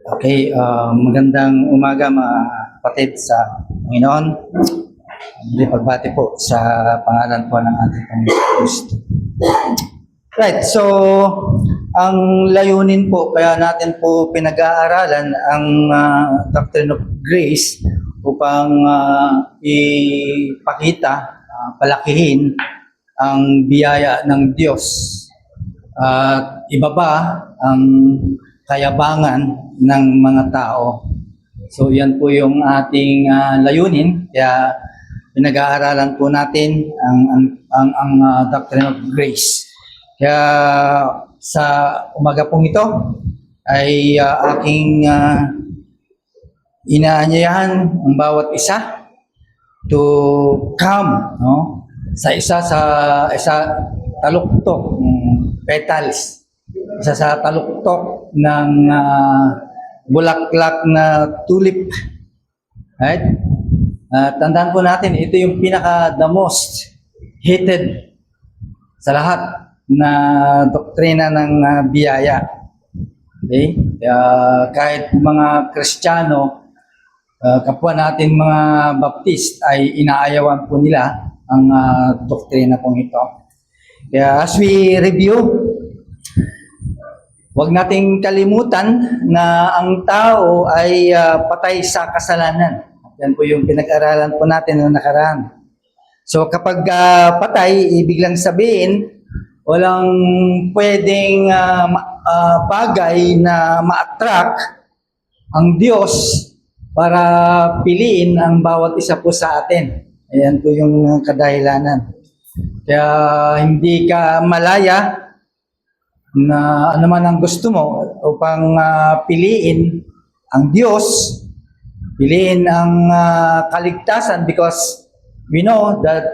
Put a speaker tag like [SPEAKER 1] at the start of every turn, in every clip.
[SPEAKER 1] Okay, magandang umaga mga kapatid sa Panginoon. Hindi pagbati po sa pangalan po ng ating Panginoon Kristo. Right, so ang layunin po, kaya natin po pinag-aaralan ang Doctrine of Grace upang ipakita, palakihin ang biyaya ng Diyos at ibaba ang kayabangan ng mga tao. So yan po yung ating layunin, kaya pinag-aaralan po natin ang Doctrine of Grace. Kaya sa umaga pong ito ay aking inaanyayahan ang bawat isa to come, no? Sa taluktok, petals, isa sa taluktok ng bulaklak na tulip. Right? Tandaan po natin, ito yung the most hated sa lahat na doktrina ng biyaya. Okay? Kahit mga Kristiyano, kapwa natin mga Baptist ay inaayawan po nila ang doktrina pong ito. Kaya as we review, huwag nating kalimutan na ang tao ay patay sa kasalanan. Yan po yung pinag-aralan po natin noong nakaraan. So kapag patay, ibig lang sabihin, walang pwedeng bagay na ma-attract ang Diyos para piliin ang bawat isa po sa atin. Ayan po yung kadahilanan. Kaya hindi ka malaya na ano man ang gusto mo upang piliin ang Diyos, piliin ang kaligtasan, because we know that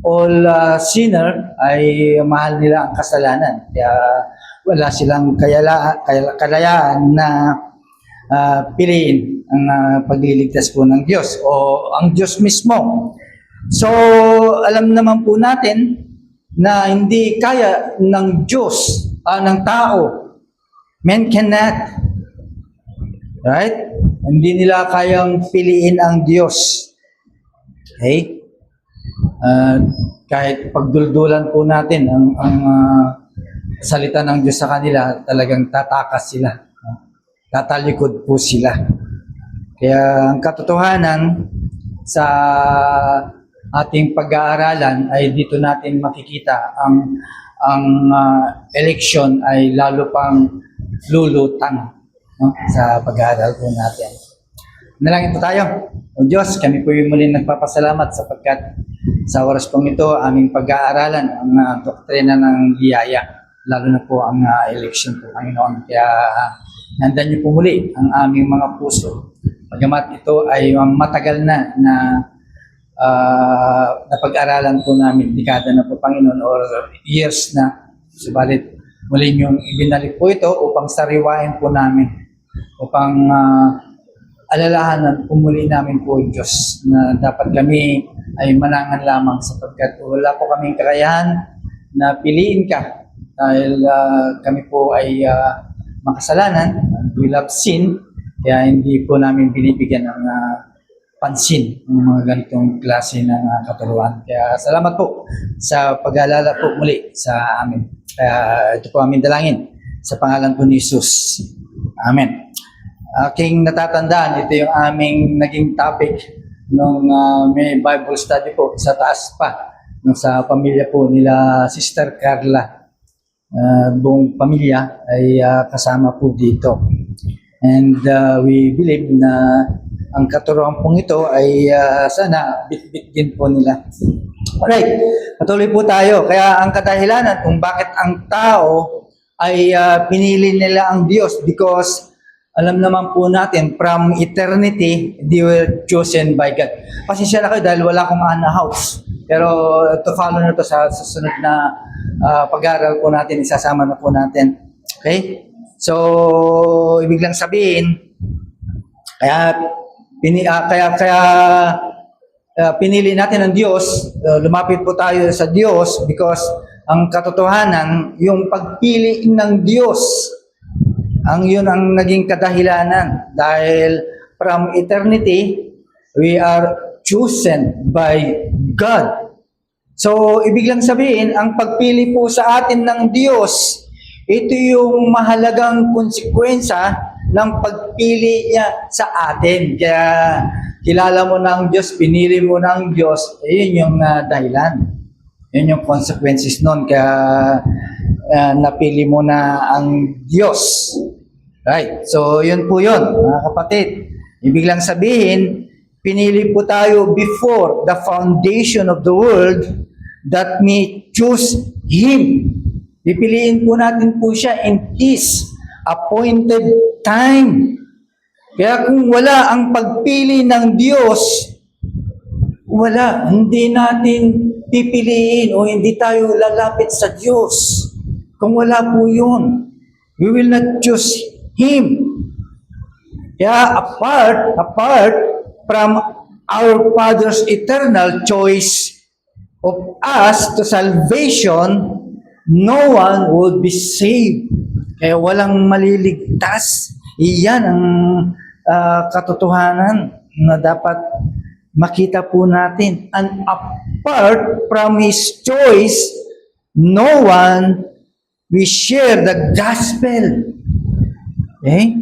[SPEAKER 1] all sinner ay mahal nila ang kasalanan. Kaya wala silang kalayaan na piliin ang pagliligtas po ng Diyos o ang Diyos mismo. So, alam naman po natin na hindi kaya ng Diyos, ng tao. Men cannot. Right? Hindi nila kayang piliin ang Diyos. Okay? Kahit pagduldulan po natin ang salita ng Diyos sa kanila, talagang tatakas sila. Tatalikod po sila. Kaya ang katotohanan sa ating pag-aaralan ay dito natin makikita ang election ay lalo pang lulutang, no? Sa pag-aaral po natin. Nalangin po tayo. O Diyos, kami po yung muling nagpapasalamat sapagkat sa oras pong ito aming pag-aaralan ang doktrina ng biyaya, lalo na po ang election po, Panginoon. Kaya nandan niyo po muli ang aming mga puso. Pagamat ito ay matagal na napag-aralan po namin, dekada na po, Panginoon, or years na. Subalit, muli niyong ibinalik po ito upang sariwain po namin, upang alalahanan po muli namin po, Diyos, na dapat kami ay manangan lamang sapagkat wala po kaming kakayahan na piliin ka dahil kami po ay makasalanan, we love sin, kaya hindi po namin binibigyan ng pansin ng mga ganitong klase ng katuruan. Kaya salamat po sa pag-aalala po muli sa amin. Kaya ito po aming dalangin sa pangalan po ni Jesus. Amen. Aking natatandaan, ito yung aming naging topic nung may Bible study po sa taas pa, nung sa pamilya po nila Sister Carla. Buong pamilya ay kasama po dito. And we believe na ang katuruan pong ito ay sana bit-bit din po nila. Alright, patuloy po tayo. Kaya ang kadahilanan kung bakit ang tao ay pinili nila ang Diyos, because alam naman po natin, from eternity, they were chosen by God. Pasensya na kayo dahil wala akong house. Pero to follow na to sa susunod na pag-aaral po natin, isasama na po natin. Okay? So, ibig lang sabihin, kaya pinili natin ang Diyos, lumapit po tayo sa Diyos because ang katotohanan, yung pagpili ng Diyos Yun ang naging kadahilanan dahil from eternity, we are chosen by God. So, ibig lang sabihin, ang pagpili po sa atin ng Diyos, ito yung mahalagang konsekwensya ng pagpili niya sa atin. Kaya, kilala mo ng Diyos, pinili mo ng Diyos, yun yung dahilan. Yun yung consequences nun. Kaya, napili mo na ang Diyos. Right. So, yun po yun, mga kapatid. Ibig lang sabihin, pinili po tayo before the foundation of the world that may choose Him. Pipiliin po natin po siya in His appointed time. Kaya kung wala ang pagpili ng Diyos, wala, hindi natin pipiliin o hindi tayo lalapit sa Diyos. Kung wala po yun, we will not choose Him. Kaya apart from our Father's eternal choice of us to salvation, no one would be saved. Kaya walang maliligtas. Iyan ang katotohanan na dapat makita po natin. And apart from His choice, no one will share the gospel. Okay?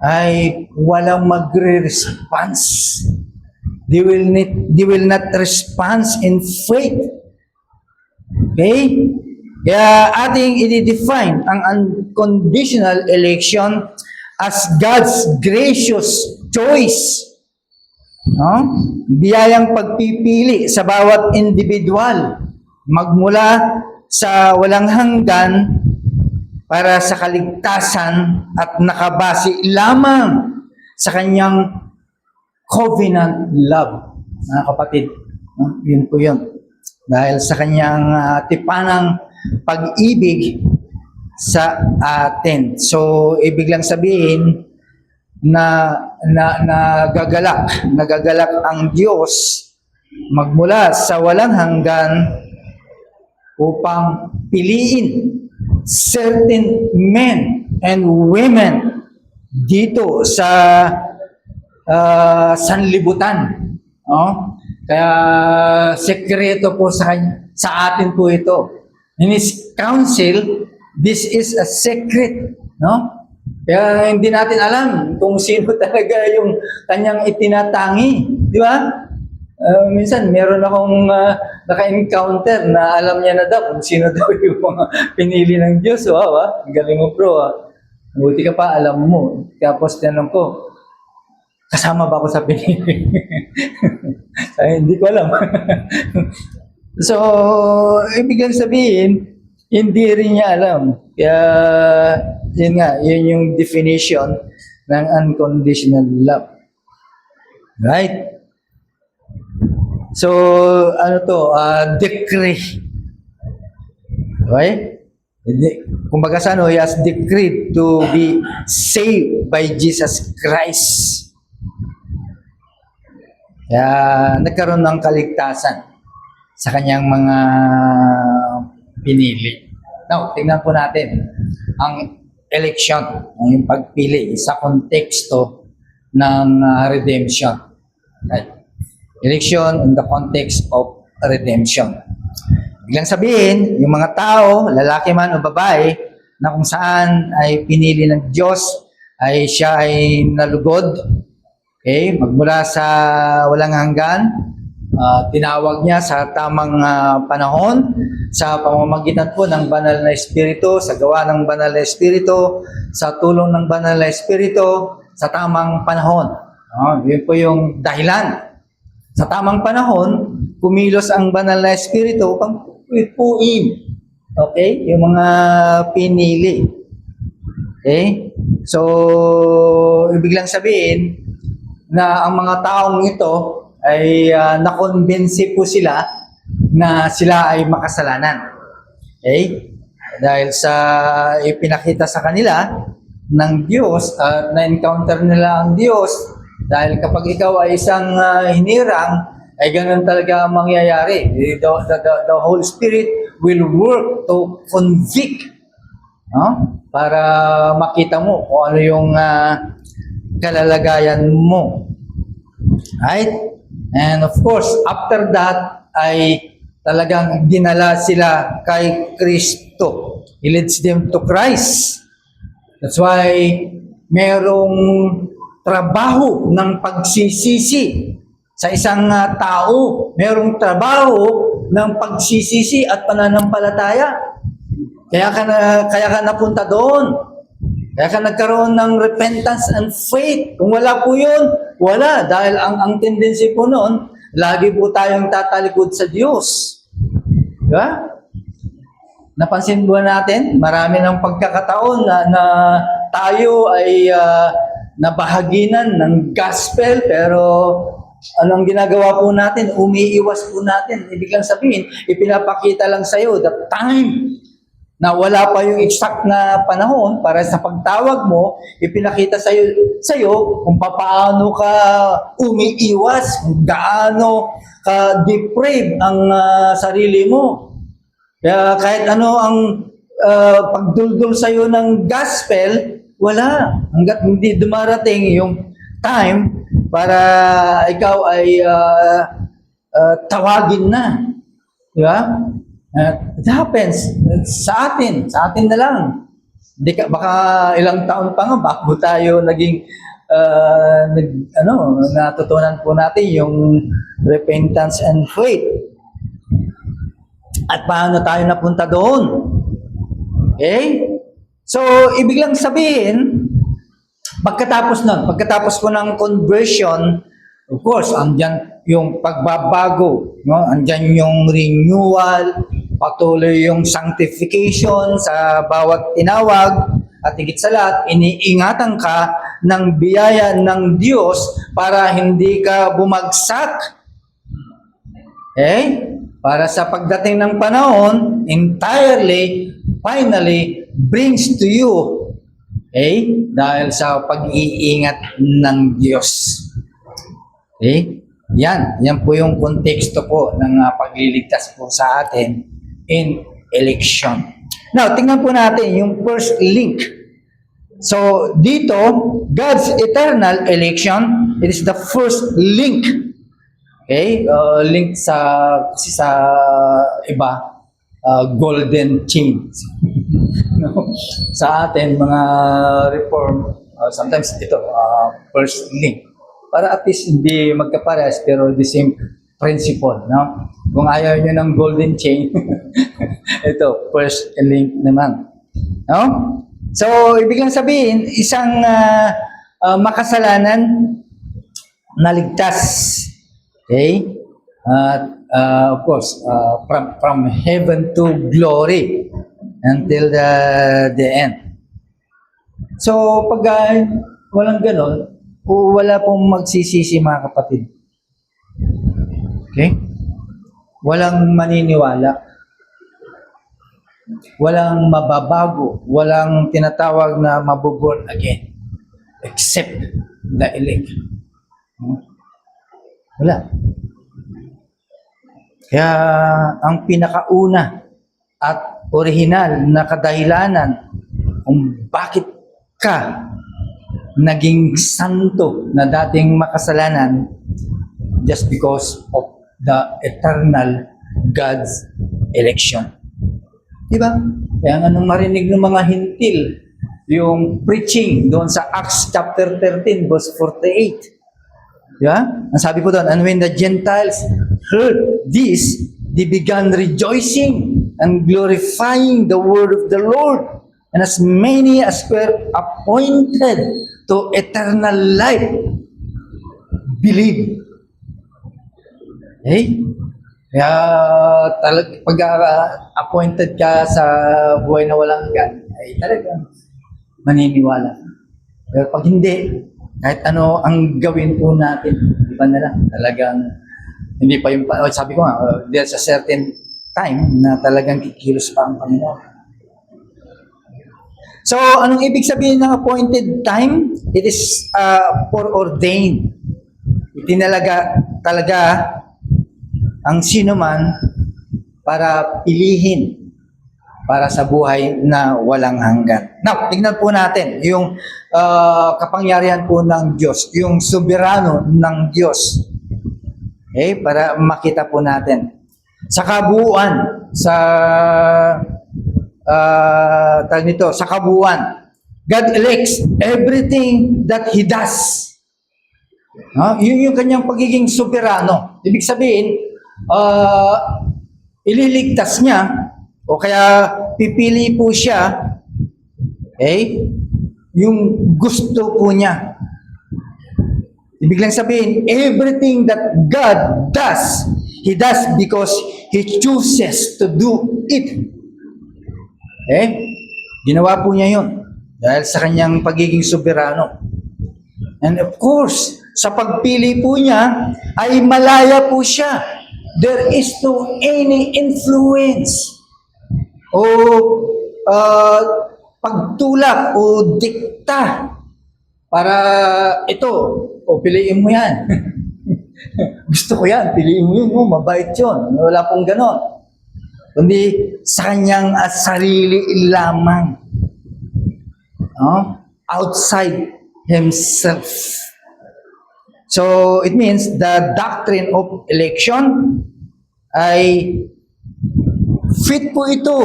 [SPEAKER 1] Ay walang magre-response. They will not respond in faith. Okay? Kaya ating i-define ang unconditional election as God's gracious choice. No? Biyayang pagpipili sa bawat individual magmula sa walang hanggan para sa kaligtasan at nakabase lamang sa kanyang covenant love. Mga kapatid, yun po yun. Dahil sa kanyang tipanang pag-ibig sa atin. So, ibig lang sabihin na nagagalak ang Diyos magmula sa walang hanggan upang piliin certain men and women dito sa sanlibutan. No? Kaya sekreto po sa atin po ito. In His counsel, this is a secret. No? Kaya hindi natin alam kung sino talaga yung kanyang itinatangi. Di ba? Minsan, meron akong naka-encounter na alam niya na daw kung sino daw yung mga pinili ng Diyos. Wow, galing mo bro. Buti ka pa, alam mo. Tapos tinanong ko, kasama ba ako sa pinili? Ay, hindi ko alam. So, ibig sabihin, hindi rin niya alam. Kaya, yun nga, yun yung definition ng unconditional love. Right? So, decree. Okay? Kumbaga sa He has decreed to be saved by Jesus Christ. Kaya nagkaroon ng kaligtasan sa kanyang mga pinili. Now, tingnan po natin ang election, yung pagpili sa konteksto ng redemption. Right? Election in the context of redemption. Biglang sabihin, yung mga tao, lalaki man o babae, na kung saan ay pinili ng Diyos, ay siya ay nalugod, okay, magmula sa walang hanggan, tinawag niya sa tamang panahon, sa pamamagitan po ng banal na Espiritu, sa gawa ng banal na Espiritu, sa tulong ng banal na Espiritu, sa tamang panahon. Yun po yung dahilan. Sa tamang panahon, kumilos ang banal na Espiritu upang ipuin. Okay? Yung mga pinili. Okay? So, ibig lang sabihin na ang mga taong ito ay nakonbensi po sila na sila ay makasalanan. Okay? Dahil sa ipinakita sa kanila ng Diyos at na-encounter nila ang Diyos. Dahil kapag ikaw ay isang hinirang, ay ganun talaga ang mangyayari. The Holy Spirit will work to convict. No? Para makita mo kung ano yung kalalagayan mo. Right? And of course, after that ay talagang dinala sila kay Kristo. He leads them to Christ. That's why merong trabaho ng pagsisisi sa isang tao. Merong trabaho ng pagsisisi at pananampalataya. Kaya ka napunta doon. Kaya ka nagkaroon ng repentance and faith. Kung wala po yun, wala. Dahil ang tendency po noon, lagi po tayong tatalikod sa Diyos. Diba? Napansin ba natin? Marami ng pagkakataon na tayo ay nabahaginan ng gospel, pero anong ginagawa po natin? Umiiwas po natin. Ibig lang sabihin, ipinapakita lang sa'yo the time na wala pa yung exact na panahon para sa pagtawag mo, ipinakita sa'yo kung paano ka umiiwas, kung gaano ka depraved ang sarili mo. Kaya kahit ano ang pagduldul sa'yo ng gospel, wala. Hanggat hindi dumarating yung time para ikaw ay tawagin na. Di ba? It happens sa atin na lang. Baka ilang taon pa nga bago tayo naging natutunan po natin yung repentance and faith. At paano tayo napunta doon? Okay? So, ibig lang sabihin, pagkatapos ko ng conversion, of course, andyan yung pagbabago, no? Andyan yung renewal, patuloy yung sanctification sa bawat tinawag, at higit sa lahat, iniingatan ka ng biyaya ng Diyos para hindi ka bumagsak. Okay? Para sa pagdating ng panahon, finally, brings to you, okay? Dahil sa pag-iingat ng Diyos. Okay? Yan po yung konteksto po ng pagliligtas po sa atin in election. Now, tingnan po natin yung first link. So, dito, God's eternal election, it is the first link. Okay? Link sa iba, golden chain. No? Sa atin, mga reform, sometimes ito, first link. Para at least hindi magkapares, pero the same principle. No? Kung ayaw nyo ng golden chain, ito, first link naman. No? So, ibig lang sabihin, isang makasalanan na ligtas. Okay? Of course, from heaven to glory until the end. So, pag walang ganon, wala pong magsisisi mga kapatid. Okay? Walang maniniwala. Walang mababago. Walang tinatawag na mabuborn again. Except the elect. Wala. Kaya ang pinakauna at orihinal na kadahilanan kung bakit ka naging santo na dating makasalanan just because of the eternal God's election. Diba? Kaya anong marinig ng mga hintil, yung preaching doon sa Acts chapter 13 verse 48. Diba? Ang sabi po doon, and when the Gentiles heard this, they began rejoicing and glorifying the word of the Lord. And as many as were appointed to eternal life, believe. Okay? Kaya pag appointed ka sa buhay na walang hanggan, ay talagang maniniwala. Pero pag hindi, kahit ano ang gawin po natin, iba na lang. Talagang, hindi pa yung, sabi ko nga, there's a certain time na talagang kikilos pa ang Panginoon. So, anong ibig sabihin ng appointed time? It is foreordained. Itinalaga talaga ang sino man para pilihin para sa buhay na walang hanggan. Now, tignan po natin yung kapangyarihan po ng Diyos, yung soberano ng Diyos. Okay? Para makita po natin. Sa kabuuan, tawag nito, sa kabuuan, God elects everything that He does. Yun yung kanyang pagiging soberano. Ibig sabihin, ililigtas niya o kaya pipili po siya yung gusto po niya. Ibig lang sabihin, everything that God does, He does because He chooses to do it. Ginawa po niya yun dahil sa kanyang pagiging soberano. And of course, sa pagpili po niya, ay malaya po siya. There is no any influence o pagtulak o dikta para ito, piliin mo yan. Gusto ko yan, piliin mo yun, mabait yun. Wala pong ganon. Kundi sa kanyang sarili lamang. Outside himself. So, it means the doctrine of election ay fit po ito.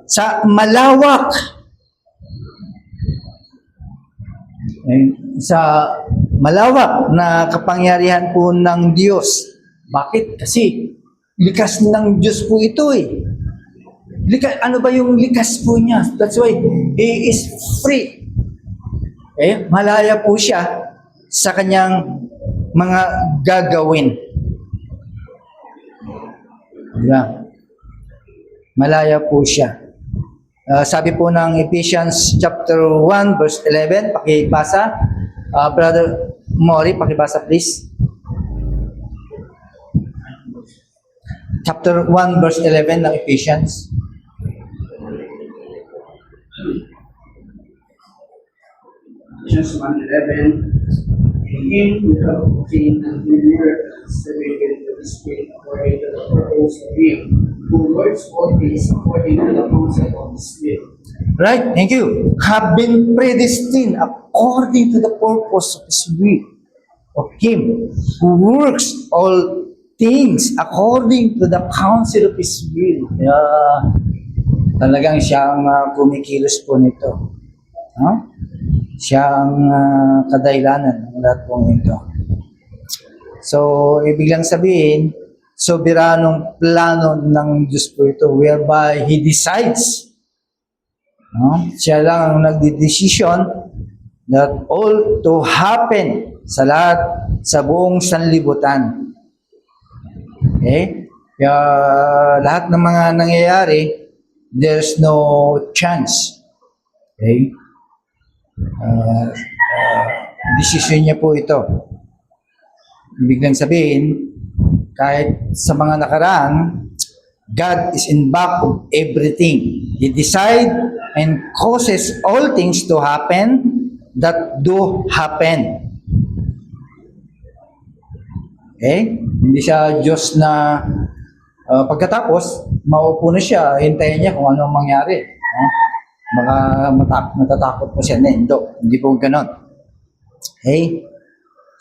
[SPEAKER 1] Sa malawak. Sa malawak na kapangyarihan po ng Diyos. Bakit? Kasi likas ng Diyos po ito ano ba yung likas po niya? That's why He is free. Malaya po siya sa kanyang mga gagawin. Malaya po siya. Sabi po ng Ephesians chapter 1 verse 11, pakibasa. Brother Mori, pakibasa please. Chapter 1 verse 11 ng Ephesians.
[SPEAKER 2] Ephesians 1:11, in him we have obtained and we were separated to the Spirit according to the purpose of him who works all things according to the counsel of the Spirit.
[SPEAKER 1] Right, thank you. Have been predestined according to the purpose of His will, of Him who works all things according to the counsel of His will. Talagang siyang kumikilos po nito. Siya ang kadahilanan ng lahat po ito. So, ibig lang sabihin, soberanong plano ng Diyos po ito whereby He decides. Siya lang ang nagdidesisyon that all to happen sa lahat, sa buong sanlibutan. Kaya lahat ng mga nangyayari, there's no chance. Decision niya po ito. Ibig lang sabihin, kahit sa mga nakaraan, God is in back of everything. He decide and causes all things to happen that do happen. Hindi siya Diyos na pagkatapos, maupo na siya, hintayin niya kung anong mangyari. Baka natatakot po siya. Hindi po ganon.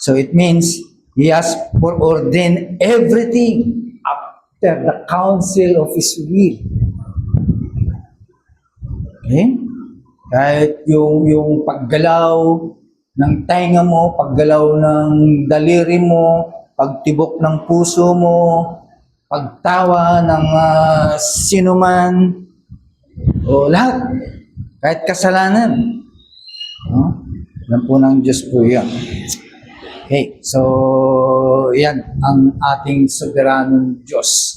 [SPEAKER 1] So it means He has foreordained everything after the counsel of His will. Kahit yung paggalaw ng tainga mo, paggalaw ng daliri mo, pagtibok ng puso mo, pagtawa ng sinuman, o lahat. Kahit kasalanan. Alam po ng Diyos po yan. So, yan ang ating soberanong Diyos.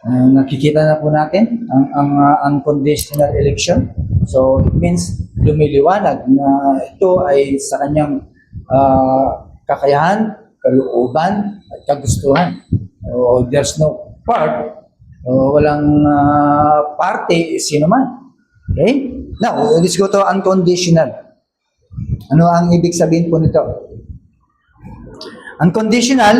[SPEAKER 1] Nakikita na po natin ang unconditional election. So, it means lumiliwanag na ito ay sa kanyang kakayahan, kalooban, at kagustuhan. There's no part, walang parte, sino man. Now, let's go to unconditional. Ano ang ibig sabihin po nito? Unconditional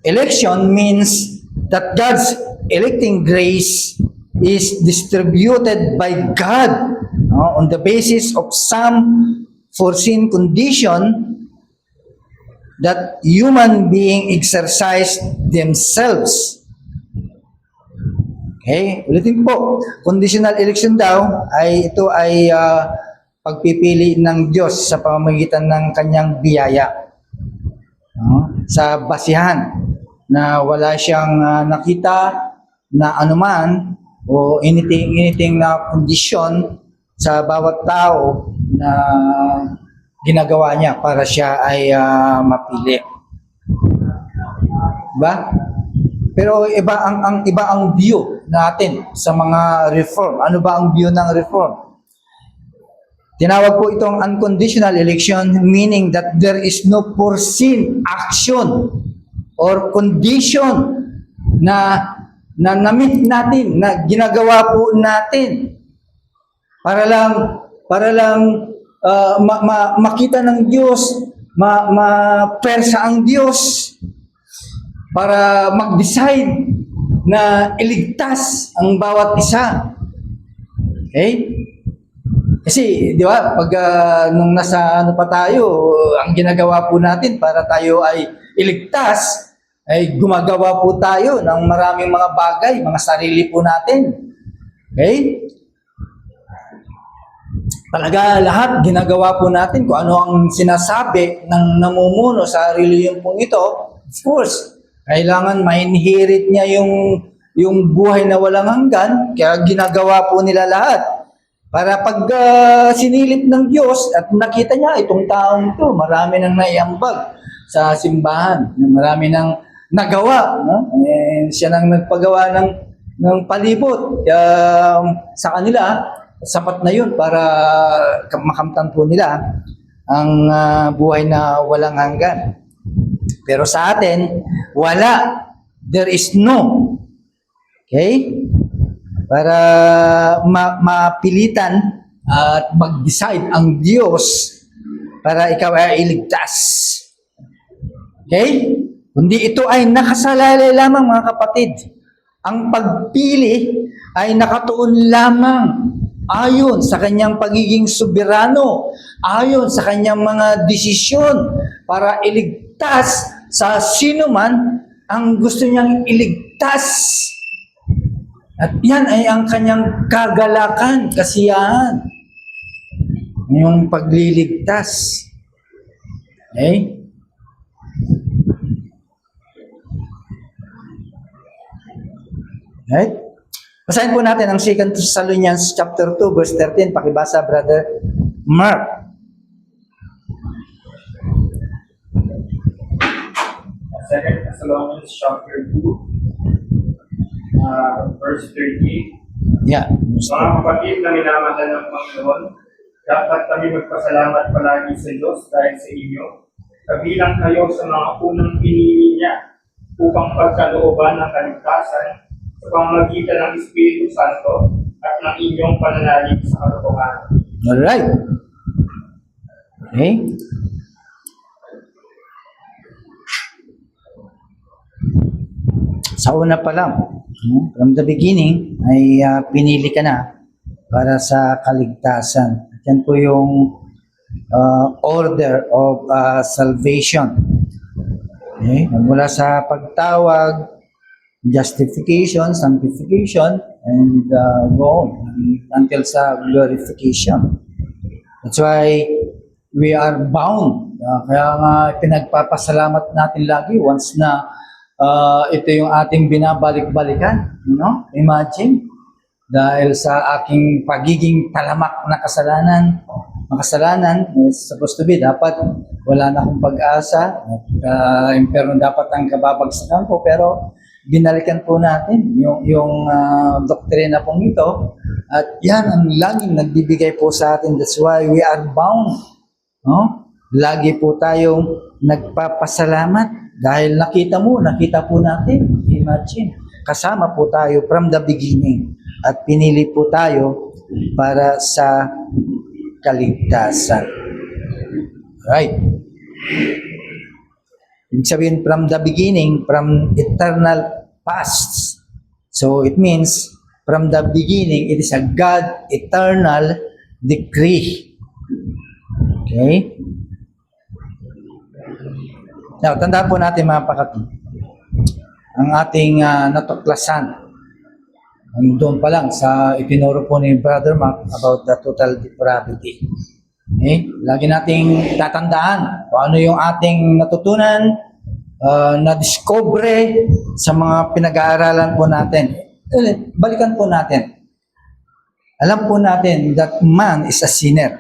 [SPEAKER 1] election means that God's electing grace is distributed by God on the basis of some foreseen condition that human being exercise themselves. Okay, ulitin po, conditional election daw ito ay pagpipili ng Diyos sa pamamagitan ng kanyang biyaya. Sa basihan na wala siyang nakita na anuman o anything na kondisyon sa bawat tao na ginagawa niya para siya ay mapili. Diba? Pero iba ang view natin sa mga reform. Ano ba ang view ng reform? Tinawag po itong unconditional election, meaning that there is no foreseen action or condition na na-meet natin, na ginagawa po natin para lang makita ng Diyos, ma-persa ang Diyos para mag-decide na iligtas ang bawat isa. Okay? Kasi, di ba, pag nung nasa pa tayo, ang ginagawa po natin para tayo ay iligtas, ay gumagawa po tayo ng maraming mga bagay, mga sarili po natin. Okay? Talaga lahat ginagawa po natin kung ano ang sinasabi ng namumuno sa reliyon pong ito. Of course, kailangan ma-inherit niya yung buhay na walang hanggan, kaya ginagawa po nila lahat. Para pag sinilip ng Diyos at nakita niya itong taong ito, marami nang naiambag sa simbahan, marami nang nagawa, no? Siya nang nagpagawa ng palibot sa kanila, sapat na yun para makamtan po nila ang buhay na walang hanggan. Pero sa atin, wala. There is no. Okay? Para mapilitan at mag-decide ang Diyos para ikaw ay iligtas. Okay? Kundi ito ay nakasalalay lamang, mga kapatid. Ang pagpili ay nakatuon lamang ayon sa kanyang pagiging soberano, ayon sa kanyang mga desisyon para iligtas sa sino man ang gusto niyang iligtas. At yan ay ang kanyang kagalakan, kasiyahan. Yung pagliligtas. Okay? Right? Basahin po natin ang 2 Thessalonians chapter 2 verse 13. Pakibasa, Brother Mark.
[SPEAKER 3] 2 Thessalonians chapter 2, verse 13.
[SPEAKER 1] Yeah.
[SPEAKER 3] Mga kapatid na minamahal ng Panginoon, dapat kami magpasalamat palagi sa Diyos dahil sa inyo. Kabilang kayo sa mga unang pinili niya upang pagkalooban ng kaligtasan sa pamamagitan ng Espiritu Santo at ng inyong pananalig sa katotohanan.
[SPEAKER 1] Alright. Okay. Sa una pa lang, from the beginning, ay pinili ka na para sa kaligtasan. Yan po yung order of salvation. Okay? Mula sa pagtawag, justification, sanctification, and go on until sa glorification. That's why we are bound. Kaya nga pinagpapasalamat natin lagi once na ito yung ating binabalik-balikan. You know? Imagine, dahil sa aking pagiging talamak na makasalanan is supposed to be, dapat wala na akong pag-asa at impyerno dapat ang kababagsakan ko, pero binalikan po natin yung doktrina pong ito at yan ang laging nagbibigay po sa atin. That's why we are bound. No? Lagi po tayong nagpapasalamat dahil nakita po natin. Imagine, kasama po tayo from the beginning at pinili po tayo para sa kaligtasan. Right. Ibig sabihin, from the beginning, from eternal past. So it means from the beginning, it is a God eternal decree. Okay? Now, tandaan po natin mga pakati, ang ating natuklasan, doon pa lang sa itinuro po ni Brother Mark about the total depravity. Okay? Lagi nating tatandaan kung ano yung ating natutunan, na-discover sa mga pinag-aaralan po natin. Balikan po natin. Alam po natin that man is a sinner.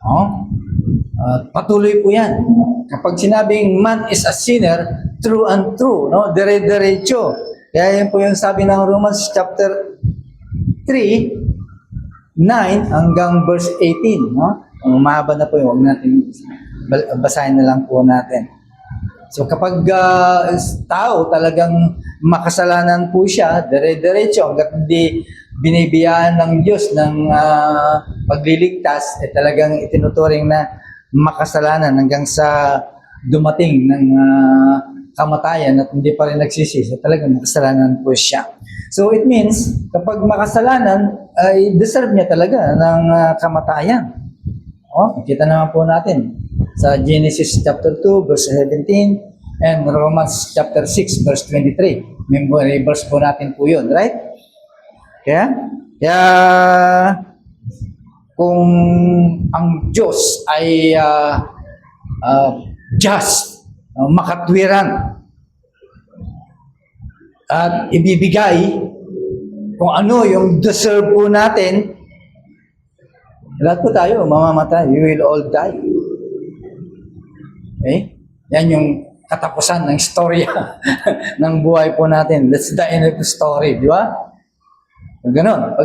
[SPEAKER 1] Oh? Patuloy po yan. Kapag sinabing man is a sinner, true and true, no? Dire-diretso. Kaya yan po yung sabi ng Romans chapter 3, 9 hanggang verse 18, no? Kung mahaba na po yun, huwag natin basahin na lang po natin. So kapag tao talagang makasalanan po siya, dire-diretso, hanggat hindi binibiyaan ng Diyos ng pagliligtas, talagang itinuturing na makasalanan hanggang sa dumating ng kamatayan at hindi pa rin nagsisi. So talagang makasalanan po siya. So it means, kapag makasalanan, ay deserve niya talaga ng kamatayan. Kita naman po natin sa Genesis chapter 2 verse 17 and Romans chapter 6 verse 23. May verse po natin po yun, right? Kaya kung ang Diyos ay just, makatwiran, at ibibigay kung ano yung deserve po natin, lahat po tayo mamamatay. We will all die. Okay? Yan yung katapusan ng storya ng buhay po natin. That's the end of the story, di ba? Pag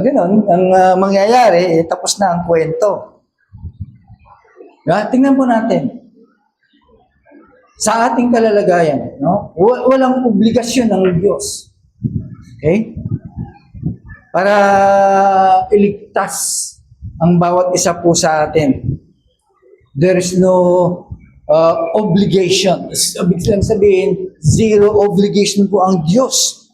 [SPEAKER 1] ganon, ang mangyayari, tapos na ang kwento. Diba? Tingnan po natin. Sa ating kalalagayan, no? Walang obligasyon ng Diyos. Okay? Para iligtas ang bawat isa po sa atin. There is no obligation. Ibig sabihin, zero obligation po ang Diyos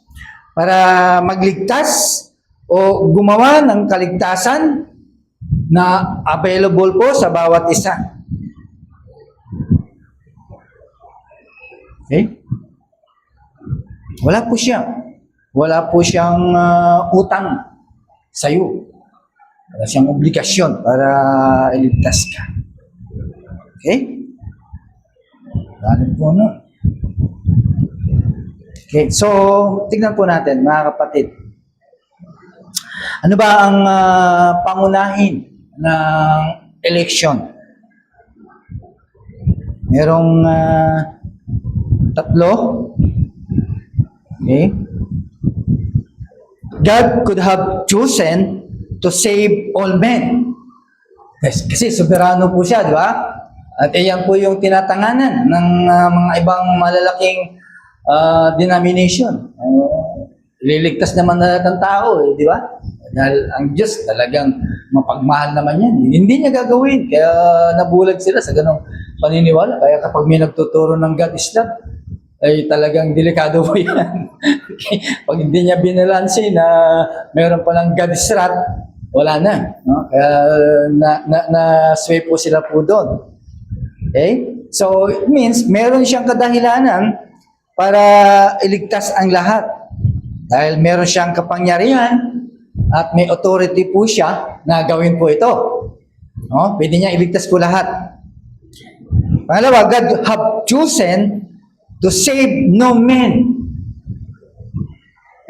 [SPEAKER 1] para magligtas o gumawa ng kaligtasan na available po sa bawat isa. Okay? Wala po siya. Wala po siyang utang sa iyo. Wala siyang obligasyon para iligtas ka. Okay? Ganun po, no? Okay, so, tignan po natin, mga kapatid. Ano ba ang pangunahin ng election? Merong tatlo. Okay? God could have chosen to save all men. Kasi soberano po siya, di ba? At iyan po yung tinatanganan ng mga ibang malalaking denomination. Liligtas naman na ng tao, di ba? Dahil ang Diyos talagang mapagmahal naman yan. Hindi niya gagawin. Kaya nabulag sila sa ganong paniniwala. Kaya kapag may nagtuturo ng God is love, ay talagang delikado po yan. Pag hindi niya binalansi na mayroon palang God is wrath, wala na. No? Kaya na-sway po sila po doon. Okay? So, it means meron siyang kadahilanan para iligtas ang lahat. Dahil meron siyang kapangyarihan at may authority po siya na gawin po ito. No? Pwede niya iligtas po lahat. Pangalawa, God have chosen to save no man.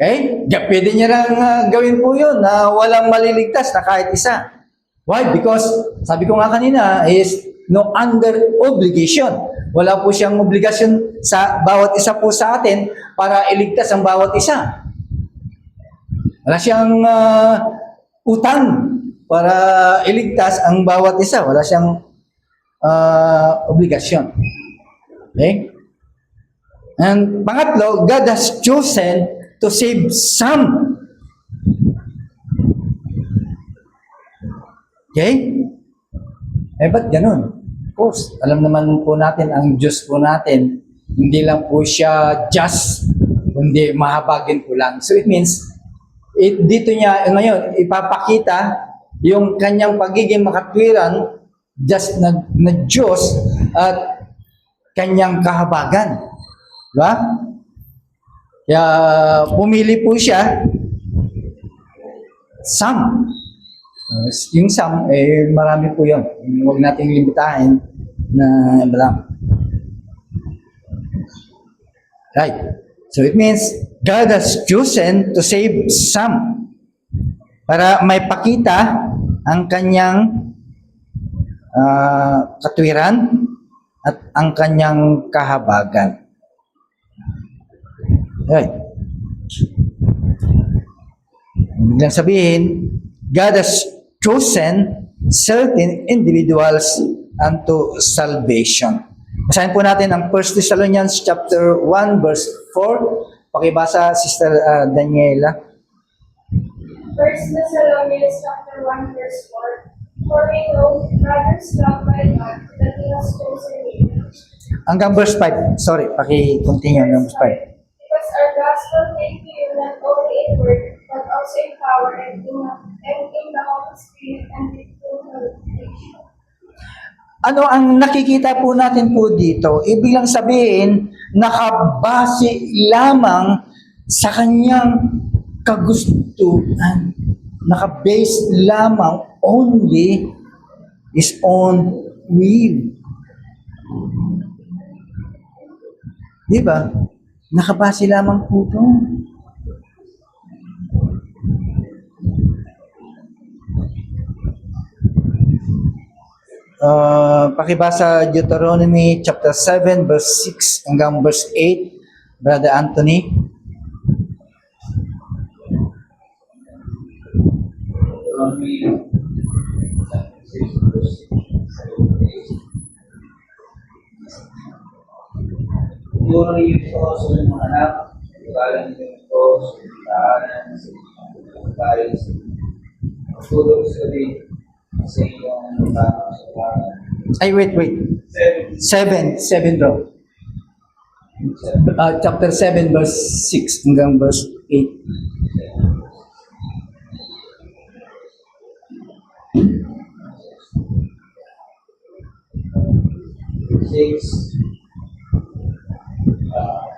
[SPEAKER 1] Okay? Pwede niya lang gawin po yun na walang maliligtas na kahit isa. Why? Because, sabi ko nga kanina, is no under obligation. Wala po siyang obligasyon sa bawat isa po sa atin para iligtas ang bawat isa. Wala siyang utang para iligtas ang bawat isa. Wala siyang obligasyon. Okay? And pangatlo, God has chosen to save some. Okay? Ba't ganun? Of course, alam naman po natin, ang Diyos po natin, hindi lang po siya just, kundi mahabagin ko lang. So it means, dito niya ngayon, ipapakita yung kanyang pagiging makatwiran just na Diyos at kanyang kahabagan. Diba? Kaya pumili po siya, Sam. Yung Sam, marami po yun. Huwag nating limitahin na lang. Right. So it means God has chosen to save some para may pakita ang kanyang katwiran at ang kanyang kahabagan. Right. Ibig sabihin, God has chosen certain individuals unto salvation. Basahin po natin ang 1 Thessalonians chapter 1 verse 4. Pakibasa, Sister Daniela.
[SPEAKER 4] 1 Thessalonians chapter 1 verse 4. For we know, brothers loved by God, that He has chosen you.
[SPEAKER 1] Hanggang verse 5. Sorry, paki-continue hanggang verse 5.
[SPEAKER 4] Because our gospel came to you not only in word, but also in power and in the Holy Spirit and with full revelation.
[SPEAKER 1] Ano ang nakikita po natin po dito? Ibig lang sabihin, nakabase lamang sa kanyang kagustuhan. Nakabase lamang only his own will. Di ba? Nakabase lamang po ito. Pakibasa Deuteronomy chapter 7 verse 6 hanggang verse 8, Brother Anthony.
[SPEAKER 5] Siguro niyo ito sa mga anak, ibalan niyo ito sa tahanan, sa inyong bahay, sa inyong tulog sa inyong
[SPEAKER 1] Ay, wait. 7 bro. Chapter 7 verse 6 hanggang verse 8.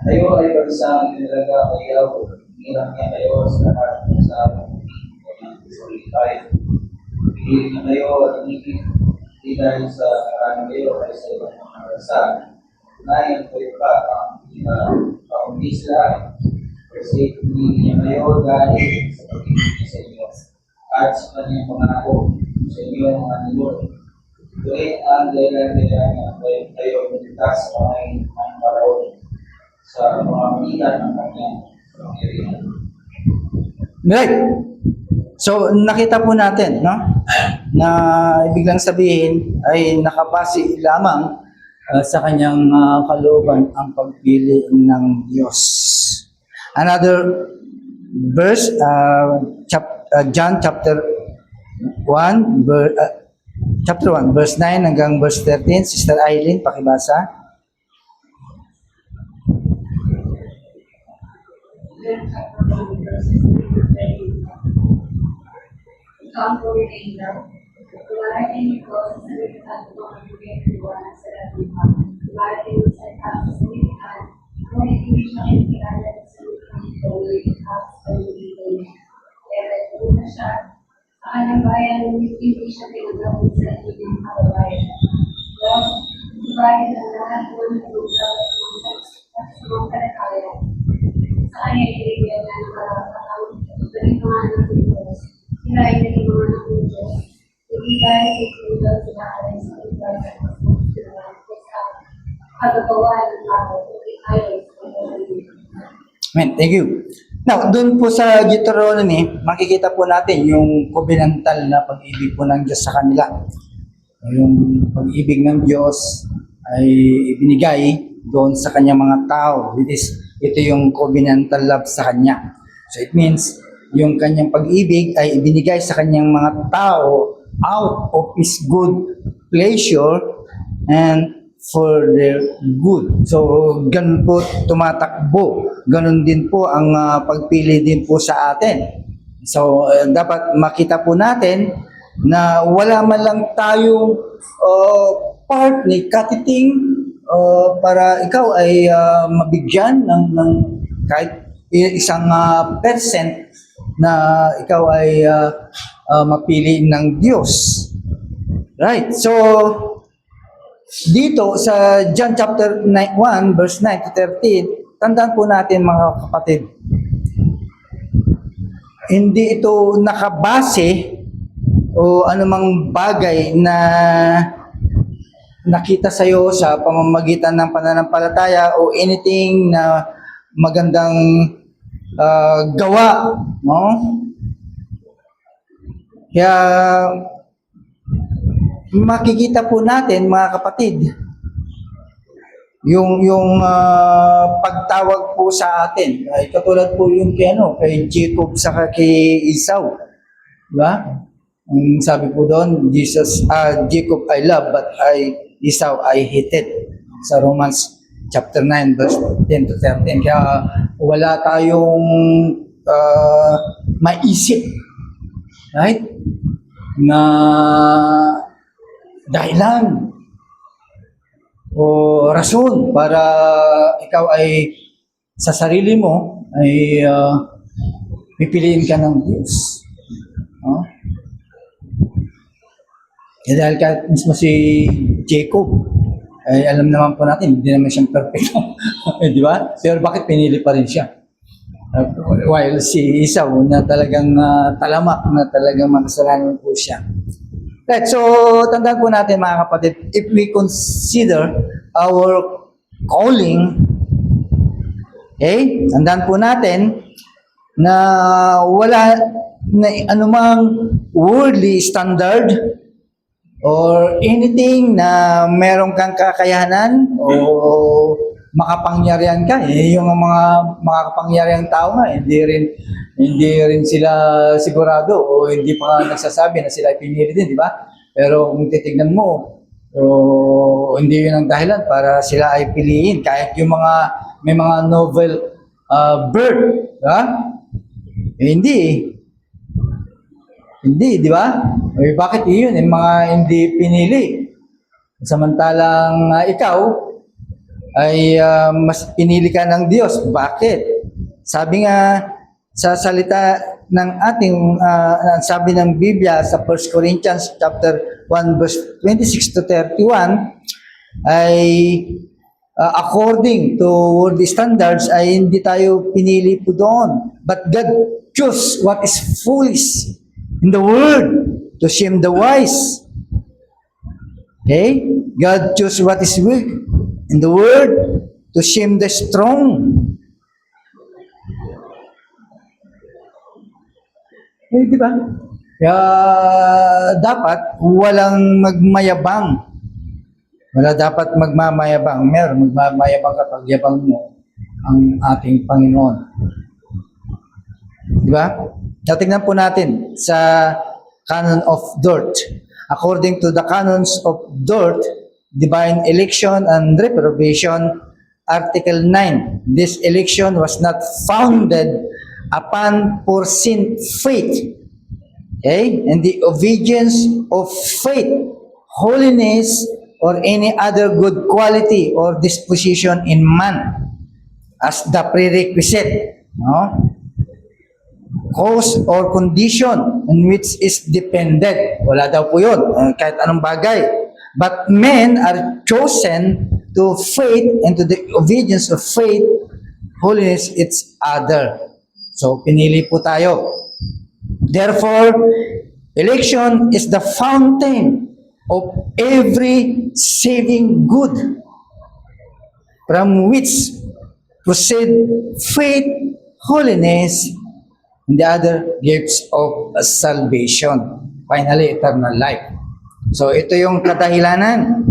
[SPEAKER 5] Tayo ay bansang nilaga kayaw, hirap niya kayo sa lahat ng sa solitay. Piliin niya kayo at umigit, hindi dahil sa karami kayo ay sa ibang mga bansa. Nayan ko pa ang paumbis lahat. Kasi piliin niya kayo dahil sa pagiging niya sa inyo at sa kanyang pangako sa inyo mga nilor. Tuwing ang dahilan-dahilan niya kayo maglitas sa mga paraon sa mga militan ng kanyang pangyarihan.
[SPEAKER 1] Right. So, nakita po natin, no? Na ibig lang sabihin ay nakabase lamang sa kanyang kalooban ang pagpili ng Diyos. Another verse, John chapter 1, verse 9 hanggang verse 13. Sister Eileen, pakibasa.
[SPEAKER 4] Come to angel. Dumarating ito sa salitan ko ang ginagawa sa lahat. Dumarating sa salitan, ngunit hindi siya kinilala sa salitan ko sa salitan niya. Kaya na siya sa kanyang bayan, hindi siya tinagawin sa inyong kababayan. Subalit ang lahat ng lupa at sa mga kalakayan. Sa kanya iligyan na nakakatawag ganito nga ng Diyos. Sila ay naging mga ng Diyos. Hindi dahil sa ito sila ay sa iba sa kagagawa ng tao. Hindi ayon sa kanyang.
[SPEAKER 1] Amen. Thank you. Now, doon po sa Deuteronomy, makikita po natin yung covenantal na pag-ibig po ng Diyos sa kanila. Yung pag-ibig ng Diyos ay ibinigay doon sa kanyang mga tao. Ito yung covenantal love sa kanya. So it means, yung kanyang pag-ibig ay ibinigay sa kanyang mga tao out of His good pleasure and for their good. So, ganun po tumatakbo. Ganun din po ang pagpili din po sa atin. So, dapat makita po natin na wala man lang tayong part ni katiting para ikaw ay mabigyan ng kahit isang percent na ikaw ay mapili ng Diyos. Right. So, dito sa John chapter 1, verse 9 to 13, tandaan po natin mga kapatid, hindi ito nakabase o anumang bagay na nakita sa iyo sa pamamagitan ng pananampalataya o anything na magandang gawa, no? Kaya makikita po natin mga kapatid yung pagtawag po sa atin ay katulad po yung kay Jacob saka kay Esau, di ba? Ang sabi po doon, Jacob I love but Esau I hated, sa Romans chapter 9 verse 10 to 13. Kaya wala tayong maisip, right, na dahilan o rason para ikaw ay sa sarili mo ay pipiliin ka ng Diyos. No? Eh, dahil kahit mismo si Jacob, ay alam naman po natin, hindi naman siyang perfect. Di ba? Pero bakit pinili pa rin siya? While si Esau na talagang talamak, na talagang makasalanan po siya. Right, so tandaan po natin mga kapatid, if we consider our calling, okay, tandaan po natin na wala na anumang worldly standard or anything na meron kang kakayanan o makapangyarihan ka. Yung mga makapangyarihang tao nga, hindi rin sila sigurado o hindi pa nagsasabi na sila pinili din, di ba? Pero kung titignan mo, hindi yun ang dahilan para sila ay piliin. Kahit yung may mga novel birth, ha? Hindi, di ba? Eh, bakit yun? Yung mga hindi pinili. Samantalang ikaw ay mas pinili ka ng Diyos. Bakit? Sabi nga sa salita ng ating sabi ng Biblia sa 1 Corinthians chapter 1 verse 26 to 31 ay according to worldly standards ay hindi tayo pinili po doon. But God chose what is foolish in the world to shame the wise. Okay? God chose what is weak in the world to shame the strong. Eh, di ba? Kaya dapat walang magmayabang. Wala dapat magmamayabang. Meron magmamayabang kapag yabang mo ang ating Panginoon. Di ba? Tingnan po natin sa canon of Dort. According to the canons of Dort, divine election and reprobation, Article 9, this election was not founded upon foreseen faith, okay, and the obedience of faith, holiness, or any other good quality or disposition in man as the prerequisite, no? Cause or condition on which is dependent. Wala daw po yun, kahit anong bagay. But men are chosen to faith and to the obedience of faith, holiness, it's other. So, pinili po tayo. Therefore, election is the fountain of every saving good from which proceed faith, holiness, and the other gifts of salvation. Finally, eternal life. So, ito yung kadahilanan.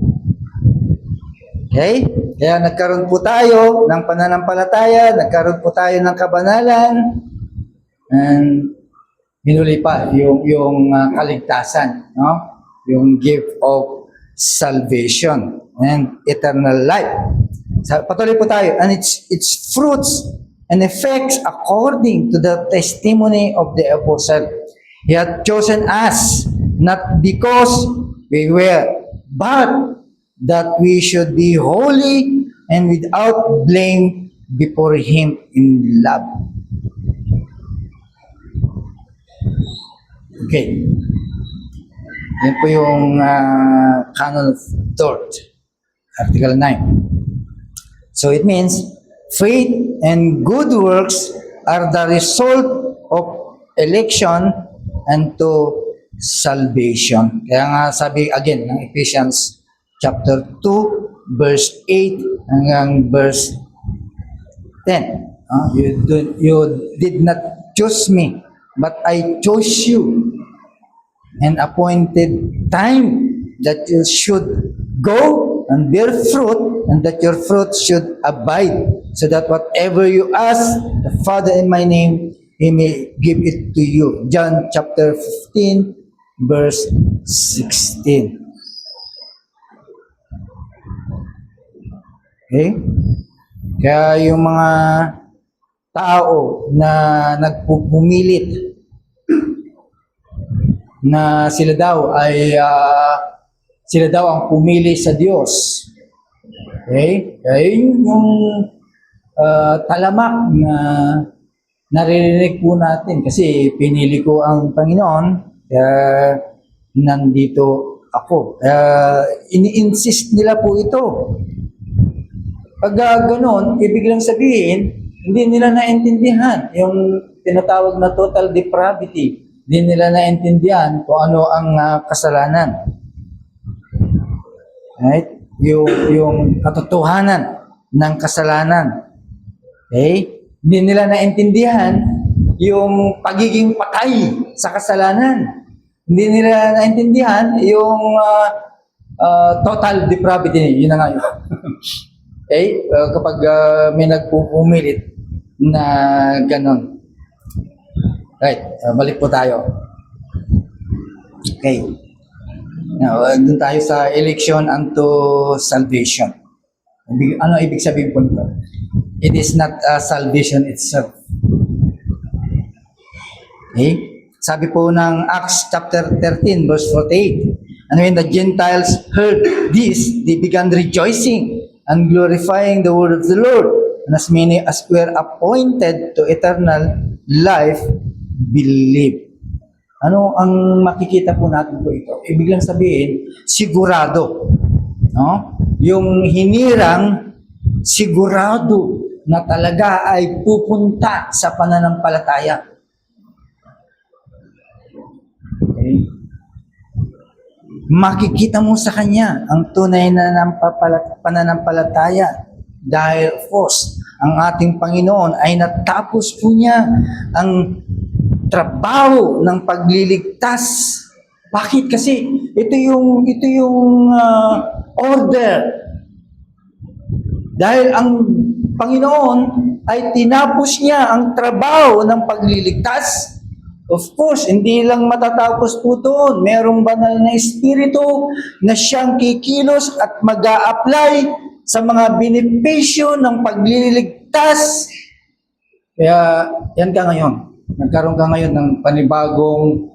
[SPEAKER 1] Okay? Kaya nagkaroon po tayo ng pananampalataya, nagkaroon po tayo ng kabanalan, and hinuli pa yung kaligtasan, no? Yung gift of salvation. and eternal life. Patuloy po tayo. And its fruits and effects according to the testimony of the apostle. He had chosen us not because we were, but that we should be holy and without blame before Him in love. Okay. Yan po yung Canon of Dort, Article 9. So it means faith and good works are the result of election and to salvation. Kaya nga sabi again ng Ephesians chapter 2 verse 8 hanggang verse 10. You did not choose me, but I chose you and appointed time that you should go and bear fruit, and that your fruit should abide, so that whatever you ask the Father in my name, He may give it to you. John chapter 15, verse 16. Okay? Kaya yung mga tao na nagpupumilit na sila daw ang pumili sa Diyos. Okay? Kaya yun yung talamak na naririnig po natin kasi pinili ko ang Panginoon, kaya nandito ako. Ini-insist nila po ito. Pag ganon, ibig lang sabihin, hindi nila naintindihan yung tinatawag na total depravity. Hindi nila naintindihan kung ano ang kasalanan. Right? Yung katotohanan ng kasalanan. Okay? Hindi nila naintindihan yung pagiging patay sa kasalanan. Hindi nila naintindihan yung total depravity. Yun na nga yun. Okay? Kapag may nagpupumilit na ganon. Right. Balik po tayo. Okay. Now, dun tayo sa election unto salvation. Ano ibig sabihin po nito? It is not salvation itself. Okay? Sabi po ng Acts chapter 13 verse 48, and when the Gentiles heard this, they began rejoicing and glorifying the word of the Lord, and as many as were appointed to eternal life believed. Ano ang makikita po natin po ito? Ibig lang sabihin, sigurado. No? Yung hinirang, sigurado na talaga ay pupunta sa pananampalataya. Okay? Makikita mo sa kanya ang tunay na pananampalataya dahil of course, ang ating Panginoon ay natapos po niya ang trabaho ng pagliligtas. Bakit? Kasi ito yung order. Dahil ang Panginoon ay tinapos niya ang trabaho ng pagliligtas. Of course, hindi lang matatapos po doon. Merong banal na espiritu na siyang kikilos at mag-a-apply sa mga benepisyo ng pagliligtas. Kaya yan ka ngayon. Nagkaroon ka ngayon ng panibagong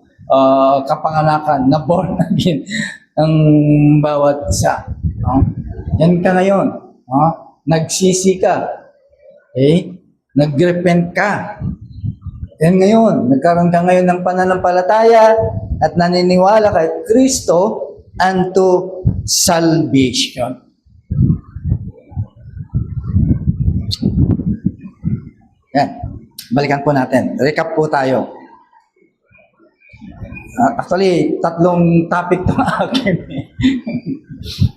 [SPEAKER 1] kapanganakan na born again ang bawat isa. Yan ka ngayon. Nagsisi ka. Okay? Nagrepent ka. Yan ngayon. Nagkaroon ka ngayon ng pananampalataya at naniniwala kay Kristo unto salvation. Yan. Balikan po natin. Recap po tayo. Actually, tatlong topic to akin.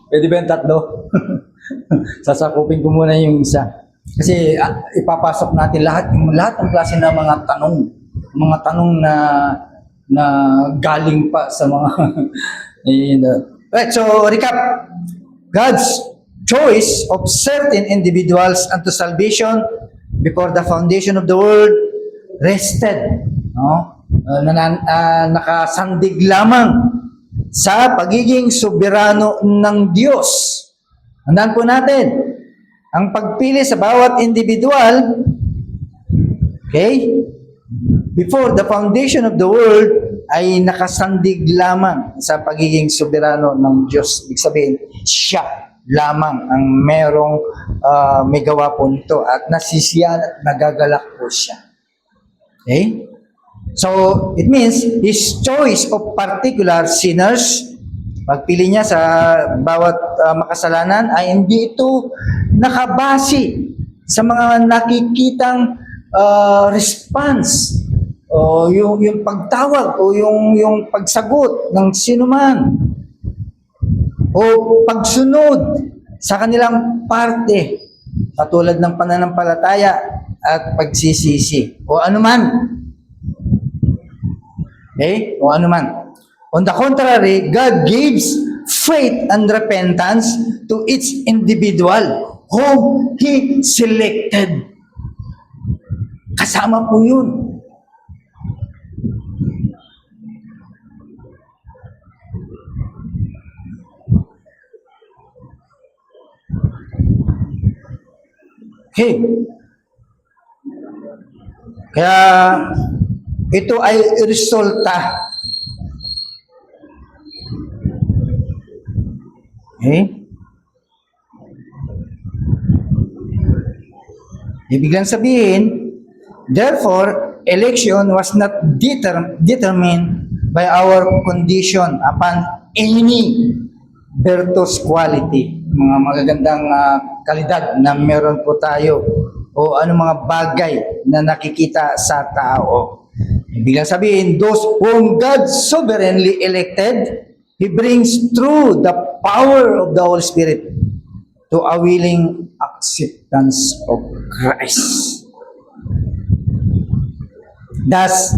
[SPEAKER 1] Pwede ba yung tatlo? Sasakupin ko muna yung isa. Kasi ipapasok natin lahat ng klase ng mga tanong na galing pa sa mga Right, so recap. God's choice of certain individuals unto salvation before the foundation of the world rested, no? Nakasandig lamang sa pagiging soberano ng Diyos. Tandaan po natin, ang pagpili sa bawat individual, okay, before the foundation of the world, ay nakasandig lamang sa pagiging soberano ng Diyos. Ibig sabihin, siya lamang ang merong may gawa po nito at nasisiyan at nagagalak po siya. Okay? So, it means His choice of particular sinners, pagpili niya sa bawat makasalanan, ay hindi ito nakabase sa mga nakikitang response o yung pagtawag o yung pagsagot ng sinuman o pagsunod sa kanilang parte katulad ng pananampalataya at pagsisisi o anuman. Okay? O anuman. On the contrary, God gives faith and repentance to each individual whom He selected. Kasama po yun. Okay. Kaya ito ay resulta. Okay? Ibig lang sabihin, therefore, election was not determined by our condition upon any virtuous quality, mga magagandang kalidad na meron po tayo o ano mga bagay na nakikita sa tao. Ibig lang sabihin, those whom God sovereignly elected, He brings through the power of the Holy Spirit to a willing acceptance of Christ. Thus,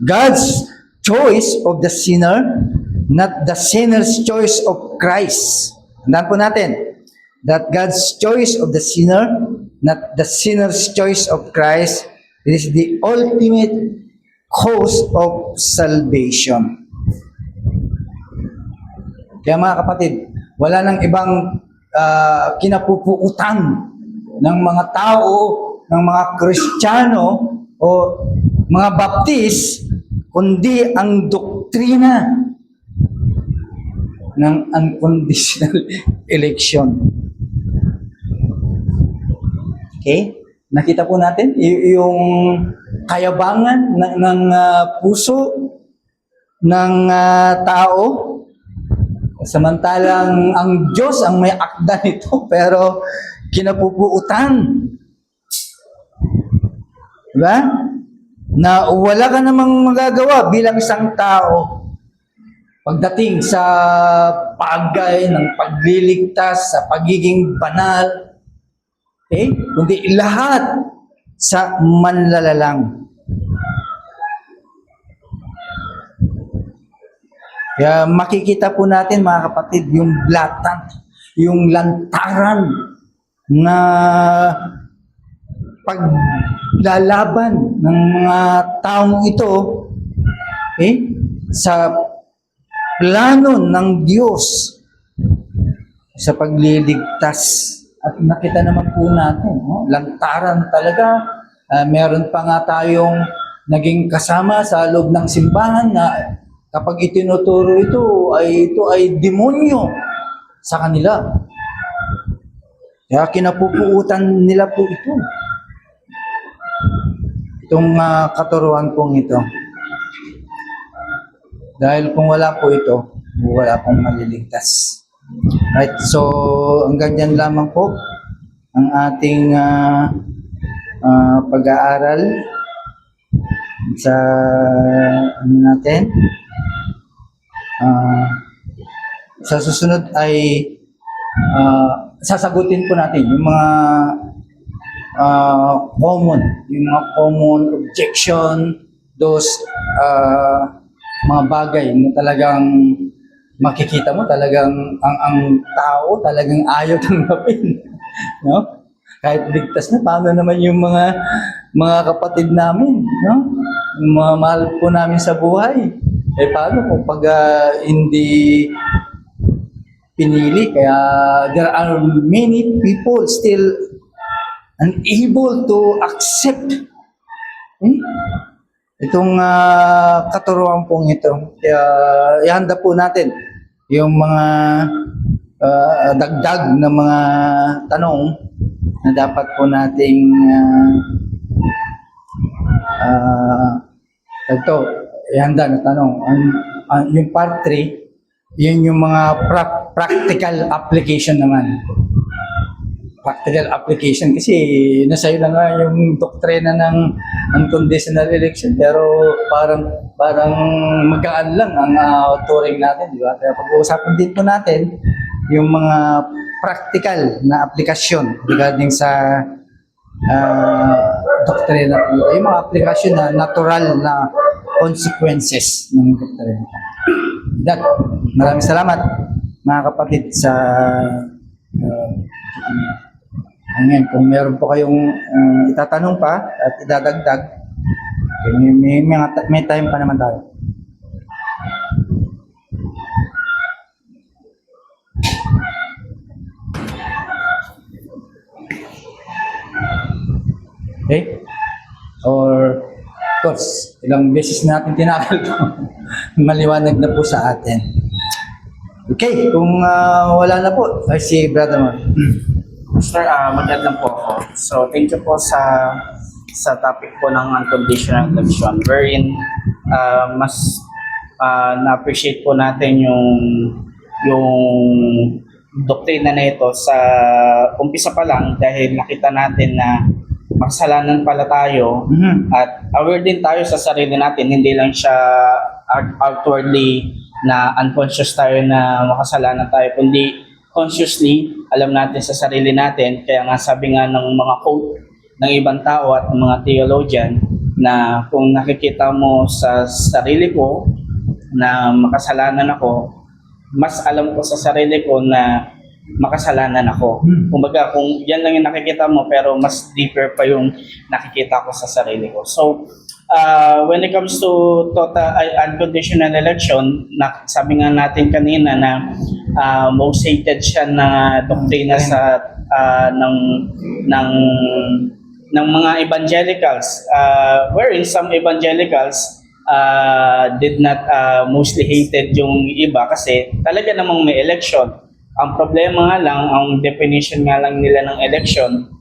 [SPEAKER 1] God's choice of the sinner, not the sinner's choice of Christ. Tandaan po natin, that God's choice of the sinner, not the sinner's choice of Christ, is the ultimate cause of salvation. Kaya mga kapatid, wala nang ibang kinapupuutan ng mga tao, ng mga Kristiyano o mga Baptist, kundi ang doktrina ng unconditional election. Okay? Nakita po natin yung kayabangan ng puso ng tao. Samantalang ang Diyos ang may akda nito, pero kinapupuutan. Diba? Na wala ka namang magagawa bilang isang tao pagdating sa bagay ng pagliligtas, sa pagiging banal, okay? Kundi lahat sa manlalalang. Kaya makikita po natin mga kapatid yung blatant, yung lantaran na paglalaban ng mga taong ito sa plano ng Diyos sa pagliligtas. At nakita naman po natin, lantaran talaga. Meron pa nga tayong naging kasama sa loob ng simbahan na kapag itinuturo ito ay demonyo sa kanila. Kaya kinapupuutan nila po ito. Itong katuruan pong ito. Dahil kung wala po ito, wala pong maliligtas. Right, so hanggang dyan lamang po ang ating pag-aaral sa natin. Sa susunod ay sasagutin po natin yung mga common objection, those mga bagay na talagang makikita mo talagang ang tao talagang ayaw tanggapin, no? Kahit ligtas na, paano naman yung mga kapatid namin, no? Yung mga mahal po namin sa buhay. Paano kung pag hindi pinili. Kaya there are many people still unable to accept itong katuruan pong ito. Kaya ihanda po natin yung mga dagdag na mga tanong na dapat po nating ito, ihanda na tanong. Yung part 3, yun yung mga practical application naman. Practical application kasi nasa iyo lang nga yung doktrina ng unconditional election, pero parang magkaan lang ang turing natin, di ba? Kaya pag-uusapan din po natin yung mga practical na aplikasyon regarding sa doktrina po. Yung mga aplikasyon na natural na consequences ng doktrina. That, maraming salamat mga kapatid sa ngayon, kung meron po kayong itatanong pa at idadagdag, may time pa naman tayo. Okay? Or, of course, ilang beses natin tinakal ito. Maliwanag na po sa atin. Okay, kung wala na po, ay si Brother Mar.
[SPEAKER 6] Sir, magandang po ako. So, thank you po sa topic po ng unconditional election wherein mas na-appreciate po natin yung doktrina na ito sa umpisa pa lang dahil nakita natin na makasalanan pala tayo at aware din tayo sa sarili natin, hindi lang siya outwardly na unconscious tayo na makasalanan tayo, kundi consciously, alam natin sa sarili natin. Kaya nga sabi nga ng mga quote ng ibang tao at ng mga theologian na kung nakikita mo sa sarili ko na makasalanan ako, mas alam ko sa sarili ko na makasalanan ako. Kumbaga, kung yan lang yung nakikita mo pero mas deeper pa yung nakikita ko sa sarili ko. So, when it comes to total unconditional election, sabi nga natin kanina na most hated siya na doktrina sa ng mga evangelicals, wherein some evangelicals did not mostly hated yung iba kasi talaga namang may election. Ang problema nga lang, ang definition nga lang nila ng election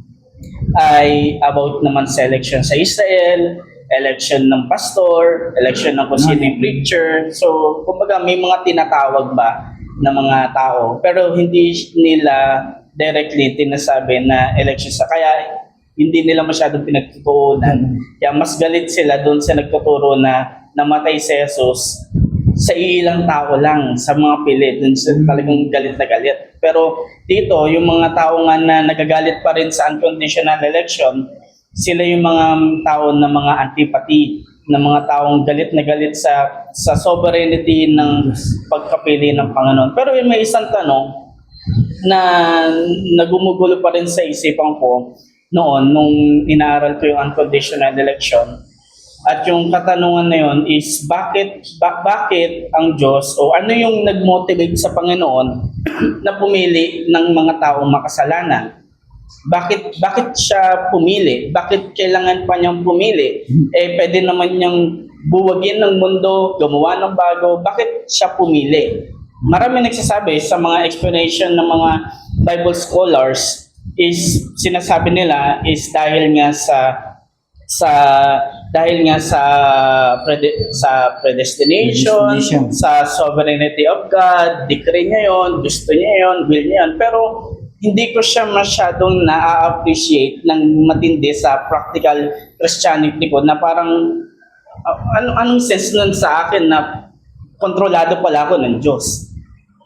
[SPEAKER 6] ay about naman sa election sa Israel, election ng pastor, election ng kung sino yung preacher. So, kumbaga may mga tinatawag ba na mga tao, pero hindi nila directly tinasabi na election sa. Kaya hindi nila masyadong pinagtutuunan. Kaya mas galit sila doon sa nagtuturo na namatay si Jesus sa ilang tao lang, sa mga pili, dun sa talagang galit na galit. Pero dito, yung mga tao nga na nagagalit pa rin sa unconditional election, sila yung mga tao na mga antipati, na mga taong galit na galit sa sovereignty ng pagkapili ng Panginoon. Pero may isang tanong na nagumugulo pa rin sa isipan ko noon, nung inaaral ko yung unconditional election. At yung katanungan na yun is bakit ang Diyos o ano yung nag-motivate sa Panginoon na pumili ng mga taong makasalanan? Bakit siya pumili? Bakit kailangan pa niyang pumili? Pwede naman niyang buwagin ng mundo, gumawa ng bago. Bakit siya pumili? Marami nagsasabi sa mga explanation ng mga Bible scholars is sinasabi nila is dahil nga sa predestination, sa sovereignty of God, decree niya yon, gusto niya yon, will niya yon. Pero hindi ko siya masyadong na-appreciate ng matindi sa practical Christianity ko na parang anong sense nun sa akin na kontrolado pala ako ng Diyos.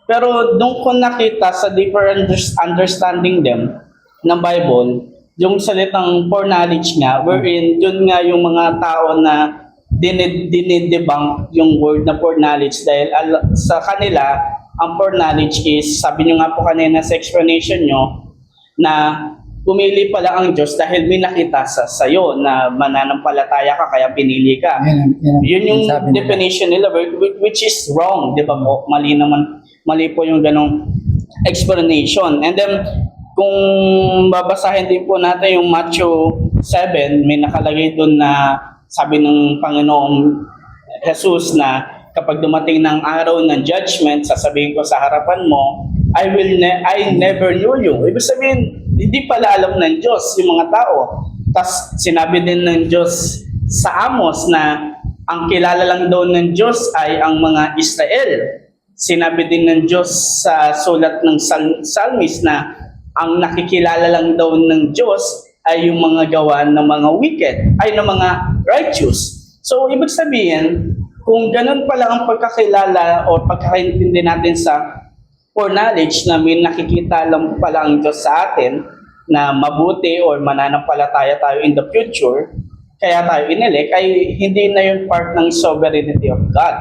[SPEAKER 6] Pero doon ko nakita sa deeper understanding them ng Bible, yung salitang foreknowledge nga, wherein yun nga yung mga tao na dinidebunk yung word na foreknowledge dahil sa kanila, ang foreknowledge is, sabi nyo nga po kanina sa explanation nyo, na pumili pala ang Diyos dahil may nakita sa sayo na mananampalataya ka kaya pinili ka. Yun yung definition nila, which is wrong, di ba po? Mali po yung ganong explanation. And then, kung babasahin din po natin yung Matthew 7, may nakalagay doon na sabi ng Panginoong Jesus na kapag dumating ng araw ng judgment, sasabihin ko sa harapan mo, I never knew you. Ibig sabihin, hindi pala alam ng Diyos yung mga tao. Tapos sinabi din ng Diyos sa Amos na ang kilala lang daw ng Diyos ay ang mga Israel. Sinabi din ng Diyos sa sulat ng Psalmist na ang nakikilala lang daw ng Diyos ay yung mga gawa ng mga wicked, ay ng mga righteous. So, ibig sabihin, kung ganun pala ang pagkakilala o pagkakaintindi natin sa foreknowledge na may nakikita lang pala ang Diyos sa atin na mabuti or mananampalataya tayo in the future, kaya tayo inelect, ay hindi na yun part ng sovereignty of God.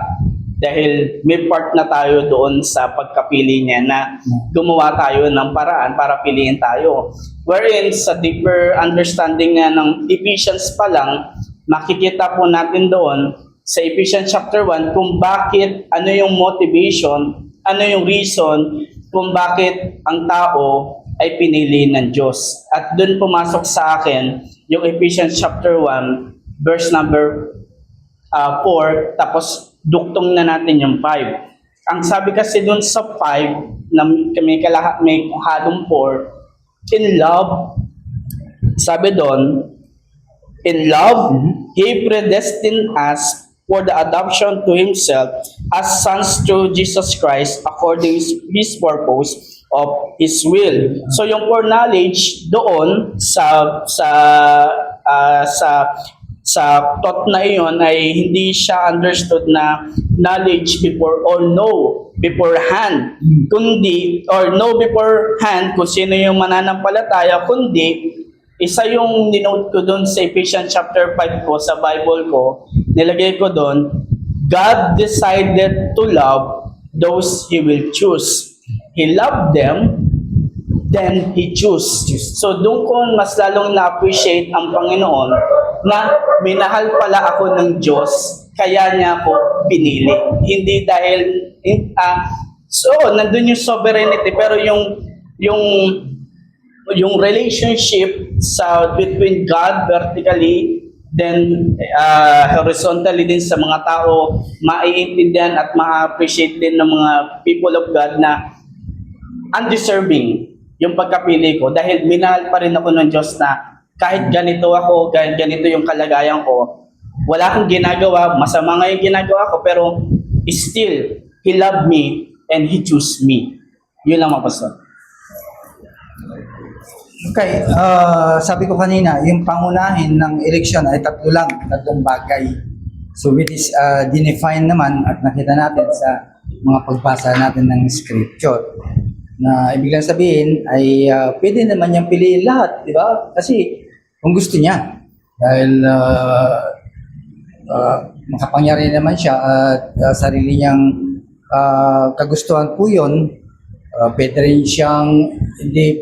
[SPEAKER 6] Dahil may part na tayo doon sa pagkapili niya na gumawa tayo ng paraan para piliin tayo. Wherein sa deeper understanding nga ng Ephesians pa lang, makikita po natin doon sa Ephesians chapter 1 kung bakit, ano yung motivation, ano yung reason kung bakit ang tao ay pinili ng Diyos. At doon pumasok sa akin yung Ephesians chapter 1 verse number 4, tapos duktong na natin yung 5. Ang sabi kasi doon sa 5 na may halong 4, in love, sabi doon, in love, He predestined us for the adoption to Himself as sons through Jesus Christ according to His purpose of His will. So yung foreknowledge doon sa thought na iyon ay hindi siya understood na knowledge before or know beforehand, kundi or know beforehand kung sino yung mananampalataya, kundi isa yung dinote ko doon sa Ephesians chapter 5 ko, sa Bible ko, nilagay ko doon, God decided to love those He will choose. He loved them, then He chose. So doon ko mas lalong na-appreciate ang Panginoon na minahal pala ako ng Diyos, kaya niya ako pinili. Hindi dahil, nandun yung sovereignty, pero yung relationship between God vertically, then horizontally din sa mga tao, maiintindihan at ma-appreciate din ng mga people of God na undeserving yung pagkapili ko dahil minahal pa rin ako ng Diyos na kahit ganito ako, kahit ganito yung kalagayan ko, wala akong ginagawa, masama nga yung ginagawa ko, pero still, He loved me and He chose me. Yun lang mga pastor.
[SPEAKER 1] Okay, sabi ko kanina, yung pangunahin ng eleksyon ay tatlong bagay. So which is dinefine naman at nakita natin sa mga pagbasa natin ng scripture. Na ibig lang sabihin ay pwede naman niyang piliin lahat, di ba? Kasi kung gusto niya, dahil makapangyarihan naman siya at sarili niyang kagustuhan po yun, pwede rin siyang hindi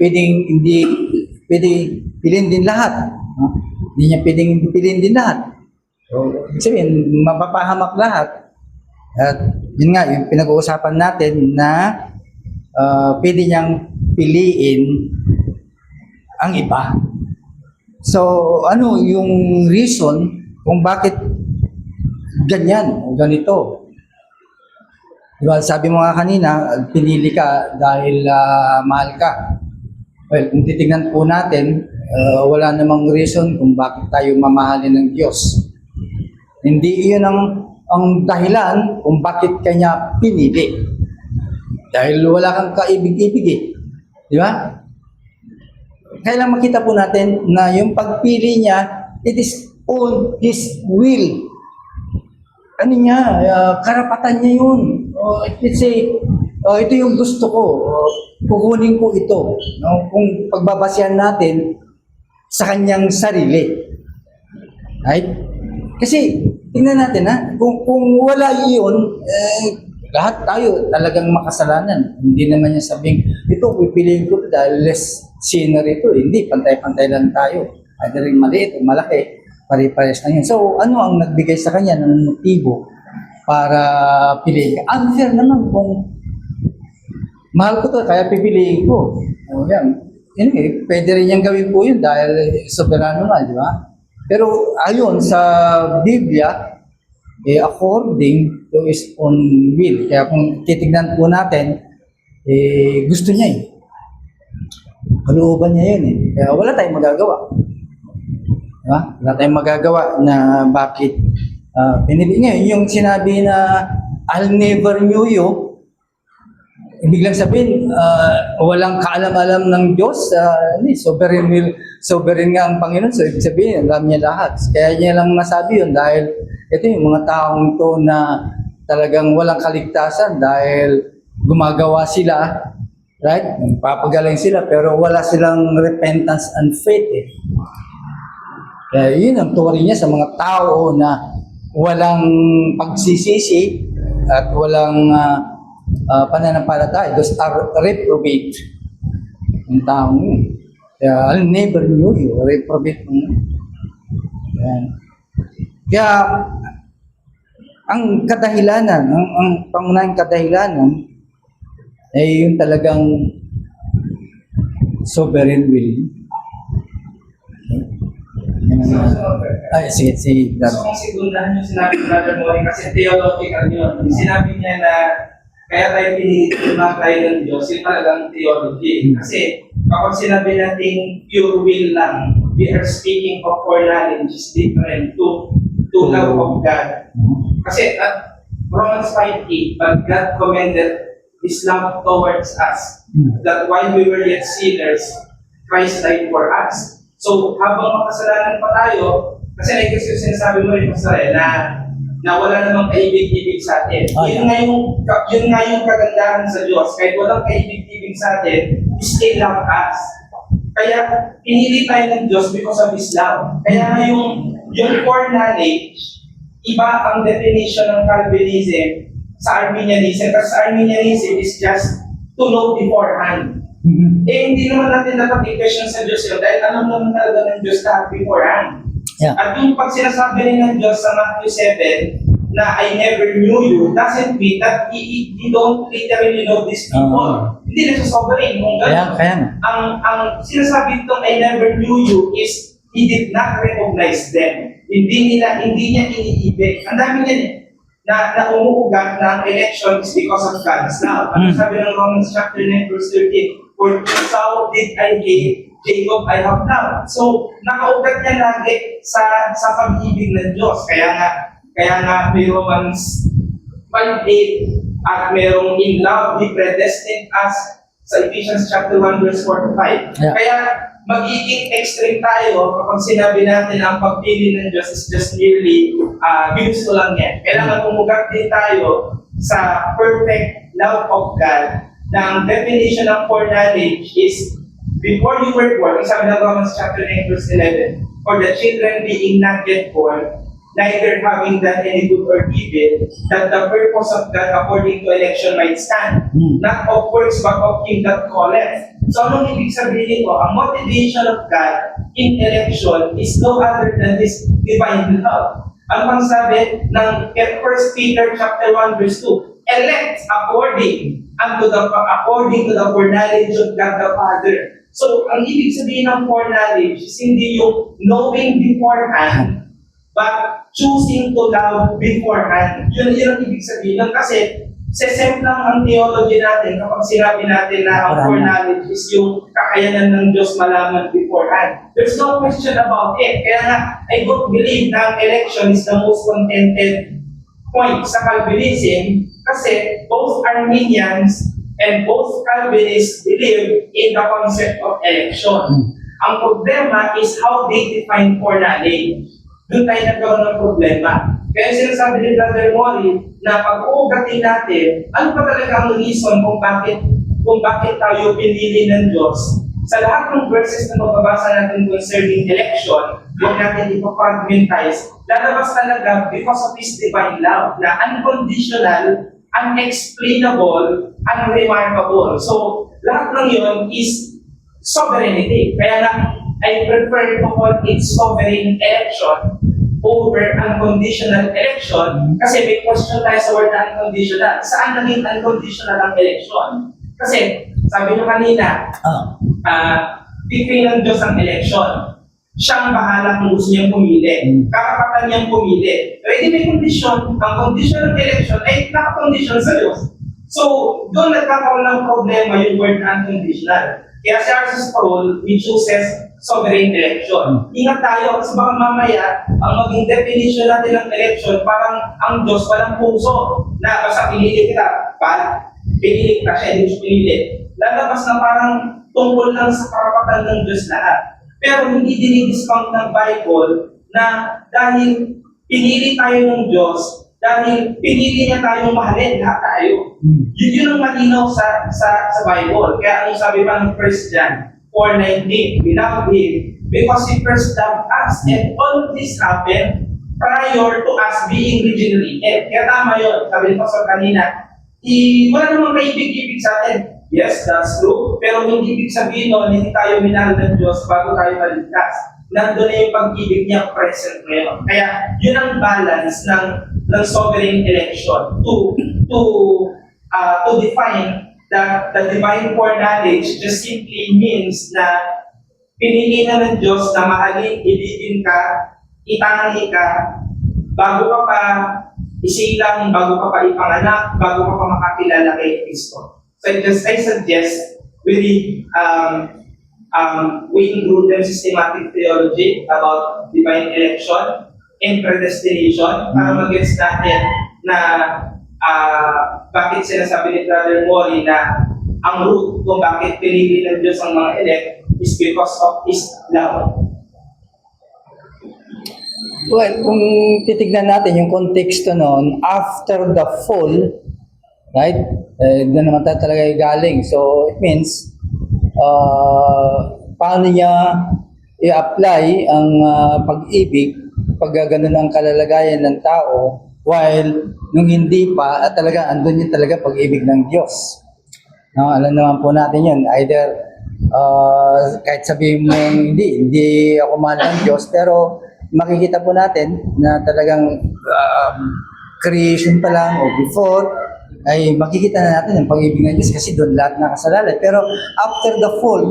[SPEAKER 1] piliin din lahat. No? Hindi niya pwedeng piliin din lahat. So, ibig sabihin, mapapahamak lahat. At yun nga, yung pinag-uusapan natin na pwede niyang piliin ang iba. So, ano yung reason kung bakit ganyan o ganito? Diba, sabi mo nga kanina, pinili ka dahil mahal ka. Well, kung titignan po natin, wala namang reason kung bakit tayo mamahalin ng Diyos. Hindi iyon ang dahilan kung bakit kanya pinili. Dahil wala kang kaibig-ibig eh. Di ba? Kailangan makita po natin na yung pagpili niya, it is on His will. Ano niya, karapatan niya yun. Ito yung gusto ko. Kukunin ko ito. No? Kung pagbabasyan natin sa kanyang sarili. Right? Kasi, tingnan natin kung wala yun, lahat tayo talagang makasalanan. Hindi naman niya sabing, ito, pipiliin ko dahil less sinner ito. Hindi, pantay-pantay lang tayo. Either maliit o malaki, pare-pares na yun. So, ano ang nagbigay sa kanya ng motibo para piliin? Unfair naman kung mahal ko to, kaya pipiliin ko. O yan. Anyway, pwede rin niyang gawin po yun dahil soberano nga, di ba? Pero ayon sa Biblia, according to his own will. Kaya kung titignan po natin, gusto niya eh. Kalooban niya yun eh. Kaya wala tayong magagawa. Diba? Wala tayong magagawa na bakit pinili niya. Yung sinabi na I'll never knew you, ibig lang sabihin, walang kaalam-alam ng Diyos. Sovereign will, sovereign nga ang Panginoon. So, ibig sabihin, alam niya lahat. Kaya niya lang nasabi yun dahil ito yung mga taong to na talagang walang kaligtasan dahil gumagawa sila, right? Papagaling sila pero wala silang repentance and faith eh. Kaya yun ang tuwari niya sa mga tao na walang pagsisisi at walang pananampalataya. Those are reprobate. Ang taong yun. Kaya I'll never knew you. Reprobate mo. Yan. Kaya ang kadahilanan, ang pangunahing kadahilanan ay yung talagang sovereign will. Ay, sige.
[SPEAKER 6] So kung sigundahan yung sinabi ni Brother Mori, kasi theological yun. Yung sinabi niya na kaya tayo pinilitin tayo ng Diyos, yun talagang theology. Kasi kapag sinabi natin pure will lang, we are speaking of foreknowledge is different to love of God. Kasi at Romans 5:8, but God commended His love towards us, that while we were yet sinners, Christ died for us. So, habang makasalanan pa tayo, kasi yung sinasabi mo rin, Pastor, na wala namang kaibig-ibig sa atin. Yun nga yung kagandahan sa Diyos. Kahit walang kaibig-ibig sa atin, He still love us. Kaya, pinili tayo ng Diyos because of His love. Kaya nga yung foreknowledge, iba ang definition ng Calvinism sa Arminianism. Kasi sa Arminianism is just to know beforehand. Hindi naman natin dapat i-question sa Diyos yun dahil alam naman talaga ng Diyos lahat beforehand.
[SPEAKER 1] Yeah.
[SPEAKER 6] At yung pag sinasabi rin ng Diyos sa Matthew 7 na I never knew you, doesn't mean that He don't literally know these people. Hindi na siya sovereign.
[SPEAKER 1] Kaya.
[SPEAKER 6] Ang sinasabi itong I never knew you is He did not recognize them. Hindi niya iniibig. Ang dami niyan na umuugat ng election is because of God's love. Ano sabi ng Romans chapter 9 verse 13? For Esau did I hate, Jacob I have loved. So, nakaugat niya lagi sa pag-ibig ng Diyos. Kaya nga may Romans 5:8 at merong in love, He predestined us sa Ephesians chapter 1 verse 4 to 5.
[SPEAKER 1] Yeah.
[SPEAKER 6] Kaya magiging extreme tayo kapag sinabi natin ang pagpili ng Diyos is just merely ginusto lang yan. Kailangan umugat din tayo sa perfect love of God na ang definition ng foreknowledge is before you were born, sabi ng Romans chapter 9 verse 11, for the children being not yet born, neither having done any good or evil, that the purpose of God according to election might stand, not of works but of Him that calleth. So anong ibig sabihin ko? Ang motivation of God in election is no other than His divine love. Ano bang sabi ng 1 Peter chapter 1 verse 2? Elect according to the foreknowledge of God the Father. So, ang ibig sabihin ng foreknowledge is hindi yung knowing beforehand, but choosing to love beforehand. Yun ang ibig sabihin. Kasi, sesem lang ang theology natin kapag sinabi natin na ang foreknowledge is yung kakayanan ng Diyos malaman beforehand. There's no question about it. Kaya nga, I don't believe na ang election is the most contented point sa Calvinism kasi both Arminians and both Calvinists believe in the concept of election. Ang problema is how they define foreknowledge. Doon tayo nagkaroon ng problema. Kaya sinasabi ni Brother Mori na pag-uugatin natin, ano pa talaga ang reason kung bakit tayo pinili ng Diyos. Sa lahat ng verses na mababasa natin concerning election, huwag natin ipapagmentize, lalabas talaga because of His divine love na unconditional, unexplainable, unremarkable. So, lahat ng yun is sovereignty. Kaya na, I prefer to call it sovereign election over unconditional election kasi may question tayo sa word unconditional. Saan naging unconditional ang election?
[SPEAKER 3] Kasi, sabi nyo kanina, pipili ng Diyos ang election. Siyang bahala kung gusto niyang pumili. Karapatan niyang pumili. Pero hindi may kondisyon. Ang kondisyon ng election ay nakakondisyon sa Diyos. So, doon nagkakaroon ng problema yung word unconditional. Kaya si R.C. Sproul, he chooses sovereign election. Ingat tayo kasi baka mamaya, ang maging definition natin ng election, parang ang Diyos walang puso na basta pinili kita, pinili kita siya, hindi siya pinili. Lalabas na parang tungkol lang sa karapatan ng Diyos lahat. Pero hindi dinidiscount ng Bible na dahil pinili tayo ng Diyos, dahil pinili niya tayong mahalin, lahat tayo. Yun ang malinaw sa Bible. Kaya ang sabi pa ng 1 John 4:19, we love Him because He first loved us. And all of this happened prior to us being regenerated. Kaya tama yun. Sabi ni Pastor kanina, wala namang kaibig-ibig sa atin. Yes, that's true. Pero hindi ibig sabihin nun, hindi tayo minahal ng Diyos bago tayo maligtas. Nandun na yung pag-ibig niya present ngayon. Kaya yun ang balance ng sovereign election to define that the divine foreknowledge just simply means na pinili na ng Diyos na mahalin, ibigin ka, itangi ka, bago ka pa isilang, bago ka pa ipanganak, bago ka pa makakilala kay Kristo. So I suggest we include them systematic theology about divine election and predestination para mag-gets natin na bakit sinasabi ni Brother Mori na ang root kung bakit pinili ng Diyos ang mga elect is because of His love.
[SPEAKER 1] Well, kung titignan natin yung konteksto noon, after the fall, right? Doon naman tayo talaga galing. So, it means, paano niya i-apply ang pag-ibig pag ganun ang kalalagayan ng tao, while nung hindi pa, talaga andun yun talaga pag-ibig ng Diyos. No, alam naman po natin yun. Either, kahit sabihin mo hindi ako mahal ng Diyos, pero makikita po natin na talagang creation pa lang o before, ay makikita na natin ang pag-ibig ng Diyos kasi doon lahat nakasalalay. Pero after the fall,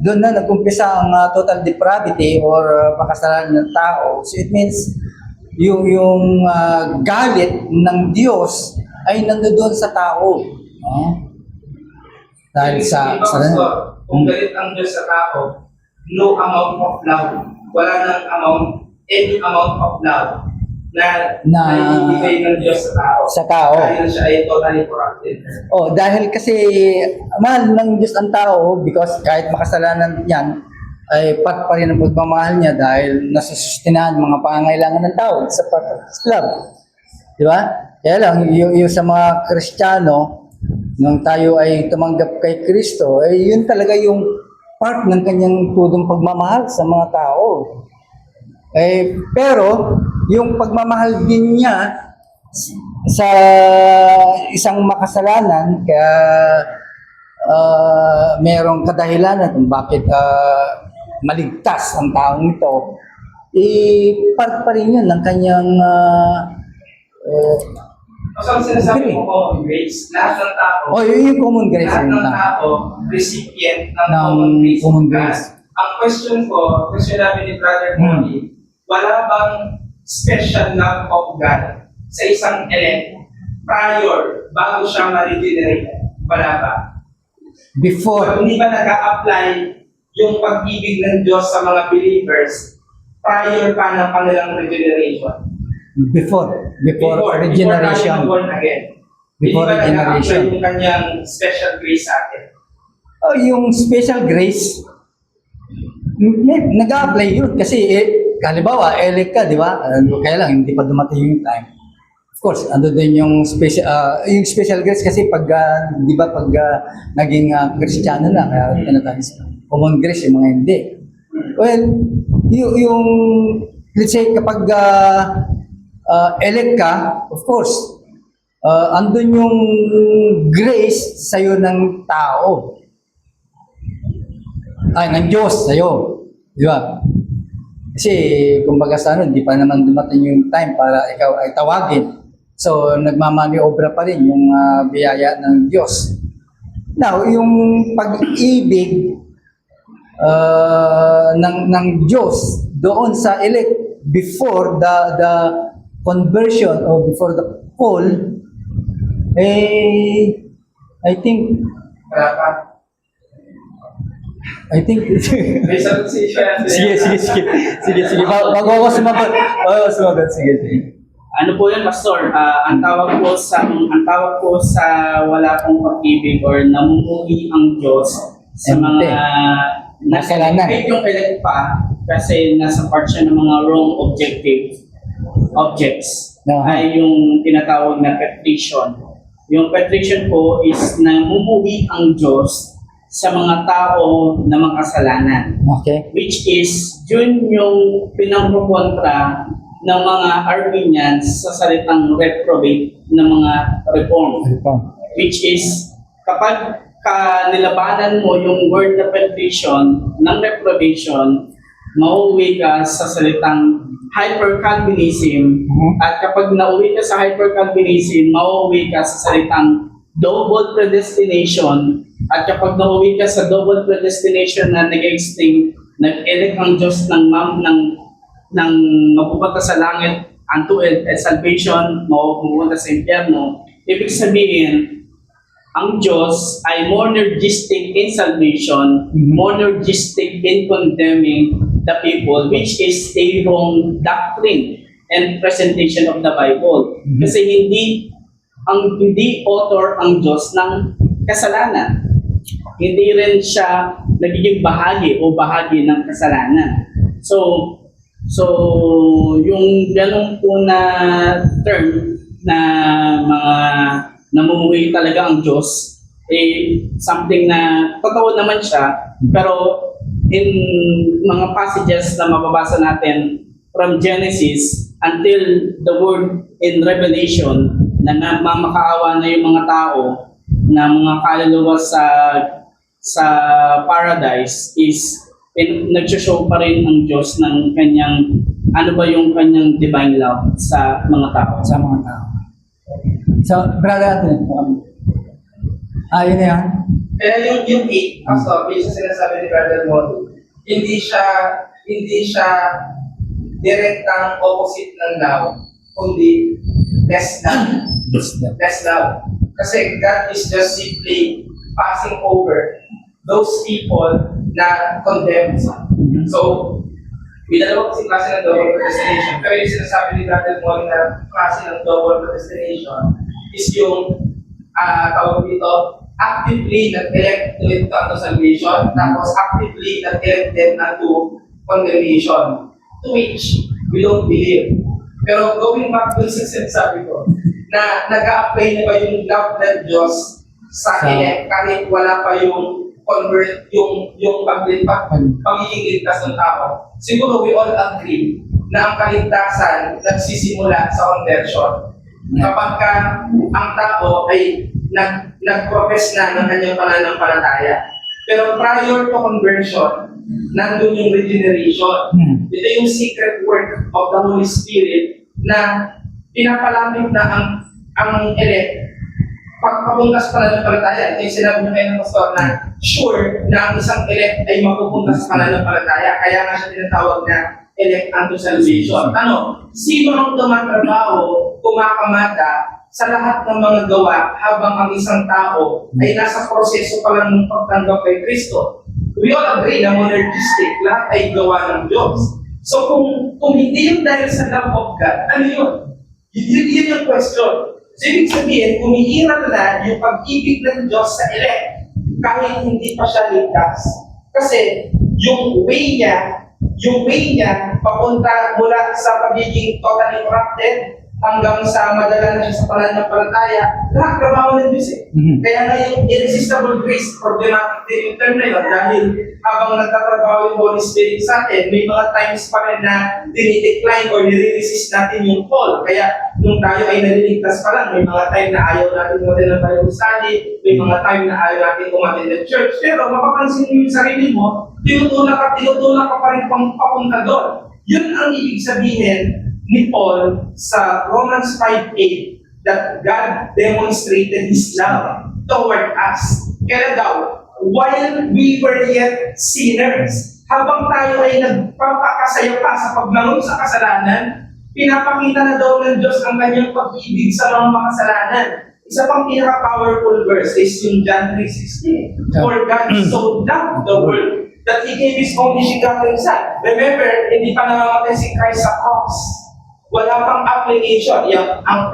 [SPEAKER 1] doon na nag-umpisa ang total depravity or pakasalanan ng tao. So it means, yung galit ng Diyos ay nandoon sa tao. Dahil sa
[SPEAKER 3] kung galit ang Diyos sa tao, no amount of love, wala nang any amount of love na ibigay ng Diyos sa tao. Dahil siya ay totally corrupted.
[SPEAKER 1] Dahil kasi mahal ng Diyos ang tao because kahit makasalanan yan, ay part pa rin ang pagmamahal niya dahil nasusustinahan mga pangangailangan ng tao sa part of His love. Di ba? Kaya lang, yung sa mga Kristiyano, nung tayo ay tumanggap kay Kristo, ay yun talaga yung part ng kanyang tudong pagmamahal sa mga tao. Pero, yung pagmamahal din niya sa isang makasalanan, kaya merong kadahilanan kung bakit maligtas ang taong ito, part pa rin yun ng kanyang
[SPEAKER 3] So, ang sinasabi mo common grace, lahat ng tao,
[SPEAKER 1] yun yung common grace.
[SPEAKER 3] lahat ng tao, recipient ng common grace. Ang question namin ni Brother Moni, wala bang special love of God sa isang elect prior, bago siya ma-regenerate? Wala ba?
[SPEAKER 1] Before.
[SPEAKER 3] So, hindi ba nag-a-apply yung pag-ibig ng Diyos sa mga believers prior pa ng kanilang regeneration?
[SPEAKER 1] Before regeneration.
[SPEAKER 3] Before born again.
[SPEAKER 1] Before
[SPEAKER 3] hindi ba
[SPEAKER 1] regeneration.
[SPEAKER 3] nag-a-apply yung kanyang special grace sa atin?
[SPEAKER 1] Yung special grace, nag-a-apply yun kasi halimbawa, elect ka, di ba? Kaya lang, hindi pa dumating yung time. Of course, ando din yung special grace kasi pag, di ba, pag naging Kristiyano na, kaya tinatawag common grace, yung mga hindi. Well, yung let's say, kapag elect ka, of course, andun yung grace sa'yo ng tao. Ng Diyos sa'yo. Di ba? Kasi, kumbaga sa hindi pa naman dumating yung time para ikaw ay tawagin. So, nagmamaniobra pa rin yung biyaya ng Diyos. Now, yung pag-ibig ng Diyos doon sa elect before the conversion or before the call, I think
[SPEAKER 3] Wala pa. May sagot si Siya.
[SPEAKER 1] sige. Bago ako sumagot. Sige.
[SPEAKER 6] Ano po yun, Pastor? Ang tawag po sa wala pong pag-ibig or namumuhi ang Diyos sa mga
[SPEAKER 1] Kasalanan.
[SPEAKER 6] kahit yung elect pa kasi nasa part siya ng mga wrong objects ay yung tinatawag na patrition. Yung patrition po is namumuhi ang Diyos sa mga tao na makasalanan.
[SPEAKER 1] Okay.
[SPEAKER 6] Which is, yun yung pinangkukontra ng mga Armenians sa salitang reprobate ng mga reform. Which is, kapag nilabanan mo yung word na patrition ng reprobation, mauwi ka sa salitang hyper-Calvinism, at kapag nauwi ka sa hyper-Calvinism, mauwi ka sa salitang double predestination, at kapag nauwi ka sa double predestination na nag-elect ang Diyos ng mapupunta sa langit unto salvation, mapupunta sa impyerno, ibig sabihin, ang Diyos ay monergistic in salvation, monergistic in condemning the people, which is a wrong doctrine and presentation of the Bible. Kasi hindi author ang Diyos ng kasalanan. Hindi rin siya nagiging bahagi ng kasalanan. So yung ganong po na term na mga namumuhi talaga ang Diyos, something na totoo naman siya, pero in mga passages na mababasa natin from Genesis until the word in Revelation na mamakaawa na yung mga tao na mga kaluluwa sa paradise is nag-show pa rin ang Diyos ng kanyang, ano ba yung kanyang divine love sa mga tao.
[SPEAKER 1] So, brother, yun na yan.
[SPEAKER 3] Kaya yung 8, Pastor, based sa sinasabi ni Brother Modu, hindi siya direktang opposite ng love, kundi less love. Kasi God is just simply passing over those people na condemned. So, may dalawa kasi klase ng double predestination. Pero yung sinasabi ni Brother Modu na klase ng double predestination is yung tawag dito, actively nag-elect to salvation, tapos actively nag-elect them to condemnation, to which we don't believe. Pero going back dun sa sinasabi ko, na nag-a-apply na ba yung love ng Diyos sa elect kahit wala pa yung convert, yung pagiging ligtas ng tao. Siguro we all agree na ang kaligtasan nagsisimula sa conversion. Kapag ang tao ay nag-profess na ng kanyang pananampalataya. Pero prior to conversion, nandun yung regeneration. Ito yung secret work of the Holy Spirit na pinapalamig na ang elect pagpapunta sa pananampalataya. Ito yung sinabi niya kayo ng pastor na sure na ang isang elect ay mapupunta sa pananampalataya. Kaya nga siya tinatawag na elect unto salvation. Sino ang tumatrabaho, kumakamata sa lahat ng mga gawa habang ang isang tao ay nasa proseso pa lang ng pagtanggap kay Kristo? We all agree na monergistic, lahat ay gawa ng Diyos. So kung hindi yun dahil sa love of God, ano yun? Yun yung question. So ibig sabihin, umiiral na yung pag-ibig ng Diyos sa elect kahit hindi pa siya ligtas. Kasi yung way niya papunta mula sa pagiging totally corrupted hanggang sa madala na siya sa pananampalataya, lahat trabaho ng Diyos eh. Kaya nga yung irresistible grace, problematic din yung term na yun dahil habang nagtatrabaho yung Holy Spirit sa atin, may mga times pa rin na dinidecline or nire-resist natin yung fall. Kaya nung tayo ay naliligtas pa lang, may mga time na ayaw natin umatin ng Bible study, may mga time na ayaw natin umatin ng church. Pero mapapansin mo yung sarili mo, tinutulak ka pa rin papunta doon. Yun ang ibig sabihin ni Paul sa Romans 5:8 that God demonstrated His love toward us.
[SPEAKER 7] Kaya daw, while we were yet sinners, habang tayo ay nagpapakasaya pa sa paglangon sa kasalanan, pinapakita na daw ng Diyos ang kanyang pag-ibig sa mga makasalanan. Isa pang pinaka-powerful verse is yung John 3:16. For God so loved the world that He gave His only begotten Son. Remember, hindi pa namamatay si Christ sa cross. Wala pang application. Ang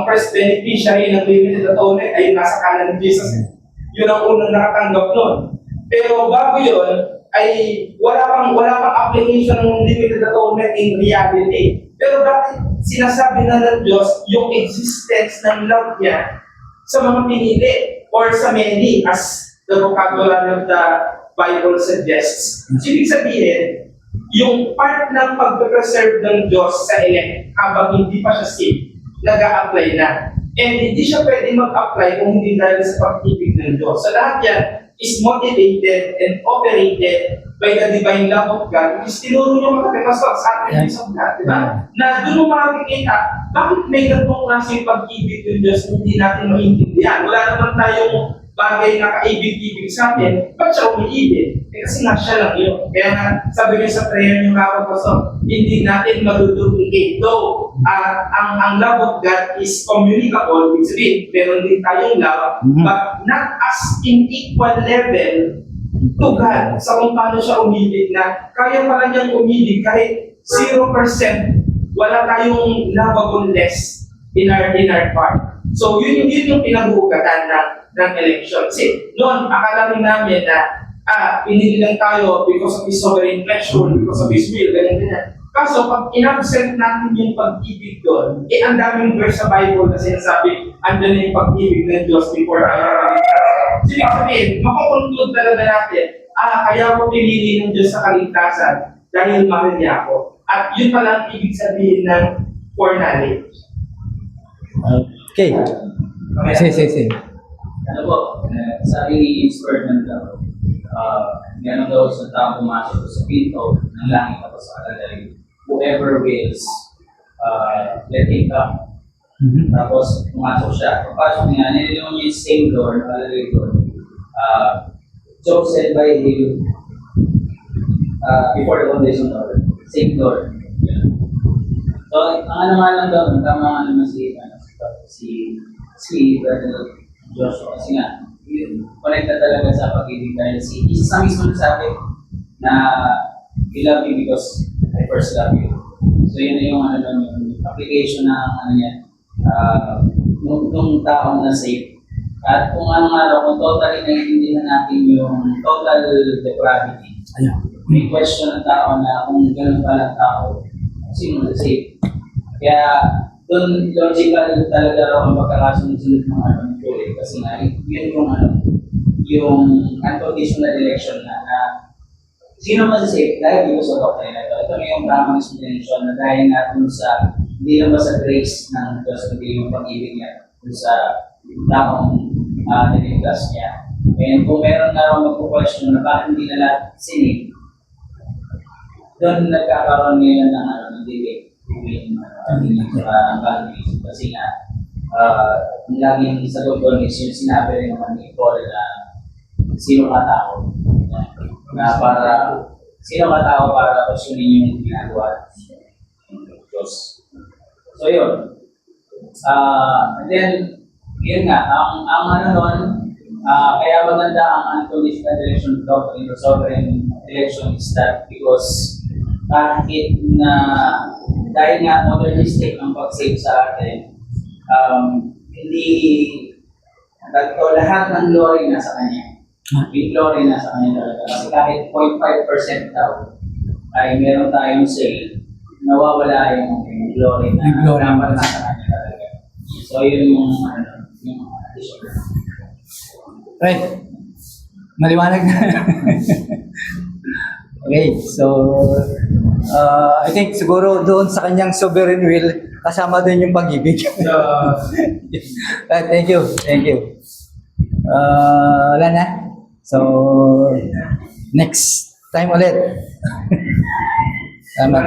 [SPEAKER 7] first beneficiary ng limited atonement ay nasa kanan ni Jesus. Yun ang unang nakatanggap nun. Pero bago yun, ay wala pang application ng limited atonement in reality. Pero bakit sinasabi na ng Diyos yung existence ng love niya sa mga pinili or sa many as the vocabulary of the Bible suggests? Ibig sabihin, yung part ng pag-preserve ng Diyos sa elect habang hindi pa siya saved, nag-a-apply na. And hindi siya pwede mag-apply kung hindi dahil sa pag-ibig ng Diyos. So lahat yan is motivated and operated by the divine love of God, which is tinuro niyo mga kapastor sa attributes of God, di ba? Na doon mo makikita, bakit may ganitong klaseng pag-ibig ng Diyos na hindi natin maintindihan? Wala naman tayong bagay na kaibig-ibig sa atin, ba't siya umiibig? Kasi nga siya lang yun. Kaya nga, sabi niyo sa prayer niyo mga kapastor, hindi natin maduduplicate. Though, ang love of God is communicable, which means meron din tayong love, but not as in equal level to God sa kung paano siya umibig na kaya pala niyang umibig kahit 0%, wala tayong lovableness in our part. So yun yung pinag-uugatan ng election. Kasi noon, akala rin namin na pinili lang tayo because of His sovereign pleasure, because of His will, ganyan. Kaso pag in-absent natin yung pag-ibig doon, ang daming verse sa Bible na sinasabi, andun na yung pag-ibig ng Diyos before tayo makaligtas. Ibig sabihin, makukonclude talaga natin, kaya ako pinili ng Diyos sa kaligtasan dahil mahal niya ako. At yun pala ang ibig sabihin ng foreknowledge.
[SPEAKER 1] Okay. Sige.
[SPEAKER 5] Ano po, sabi ni Spurgeon daw, meron daw sa tao pumasok sa pinto ng langit tapos sa kalagay, whoever wills, let him come. Tapos pumasok siya. Pagpasok niya, nililong niya yung same door, nakalagay doon. Chosen by Him before the foundation door. Same door. So, ang ano nga lang daw, tama nga naman si Brother Joshua. Kasi nga, connected talaga sa pag-ibig dahil isa sa mismo nagsabi na you love me because I first love you. So, yun na yung yung application na niya. Nung taong na safe. At kung ano nga daw, kung totally naiintindihan natin yung total depravity, may question ng tao na kung gano'n pala ang tao, sino na safe. Kaya doon logical talaga raw ang pagkakasunod-sunod ng tuloy. Kasi nga, yun yung unconditional election na sino man safe dahil dito sa doctrine na ito. Ito yung tamang explanation na dahil nga dun sa hindi lang ba sa grace ng Diyos kundi yung pag-ibig niya dun sa tamang niligtas niya. And kung meron na raw magpo-question na bakit hindi na lahat sinip, doon nagkakaroon ngayon ng debate between boundaries. Kasi nga, laging sagot doon is yung sinabi rin naman ni Paul na sino ka tao? Na sino ka tao para kusunin yung ginagawa ng Diyos? So yun. And then, yun nga, ang ano nun, kaya maganda ang unconditional election doctrine or sovereign election is that because kahit na dahil nga modernistic ang pag-save sa atin, hindi lahat ng glory nasa Kanya. Yung glory nasa Kanya talaga. Kasi kahit 0.5% daw ay meron tayong say, nawawala yung glory na dapat nasa Kanya talaga. So yun yung addition.
[SPEAKER 1] Right. Maliwanag na. Okay, so I think siguro doon sa kanyang sovereign will, kasama din yung pag-ibig. Right, thank you. Wala na. So, next time ulit. Tama.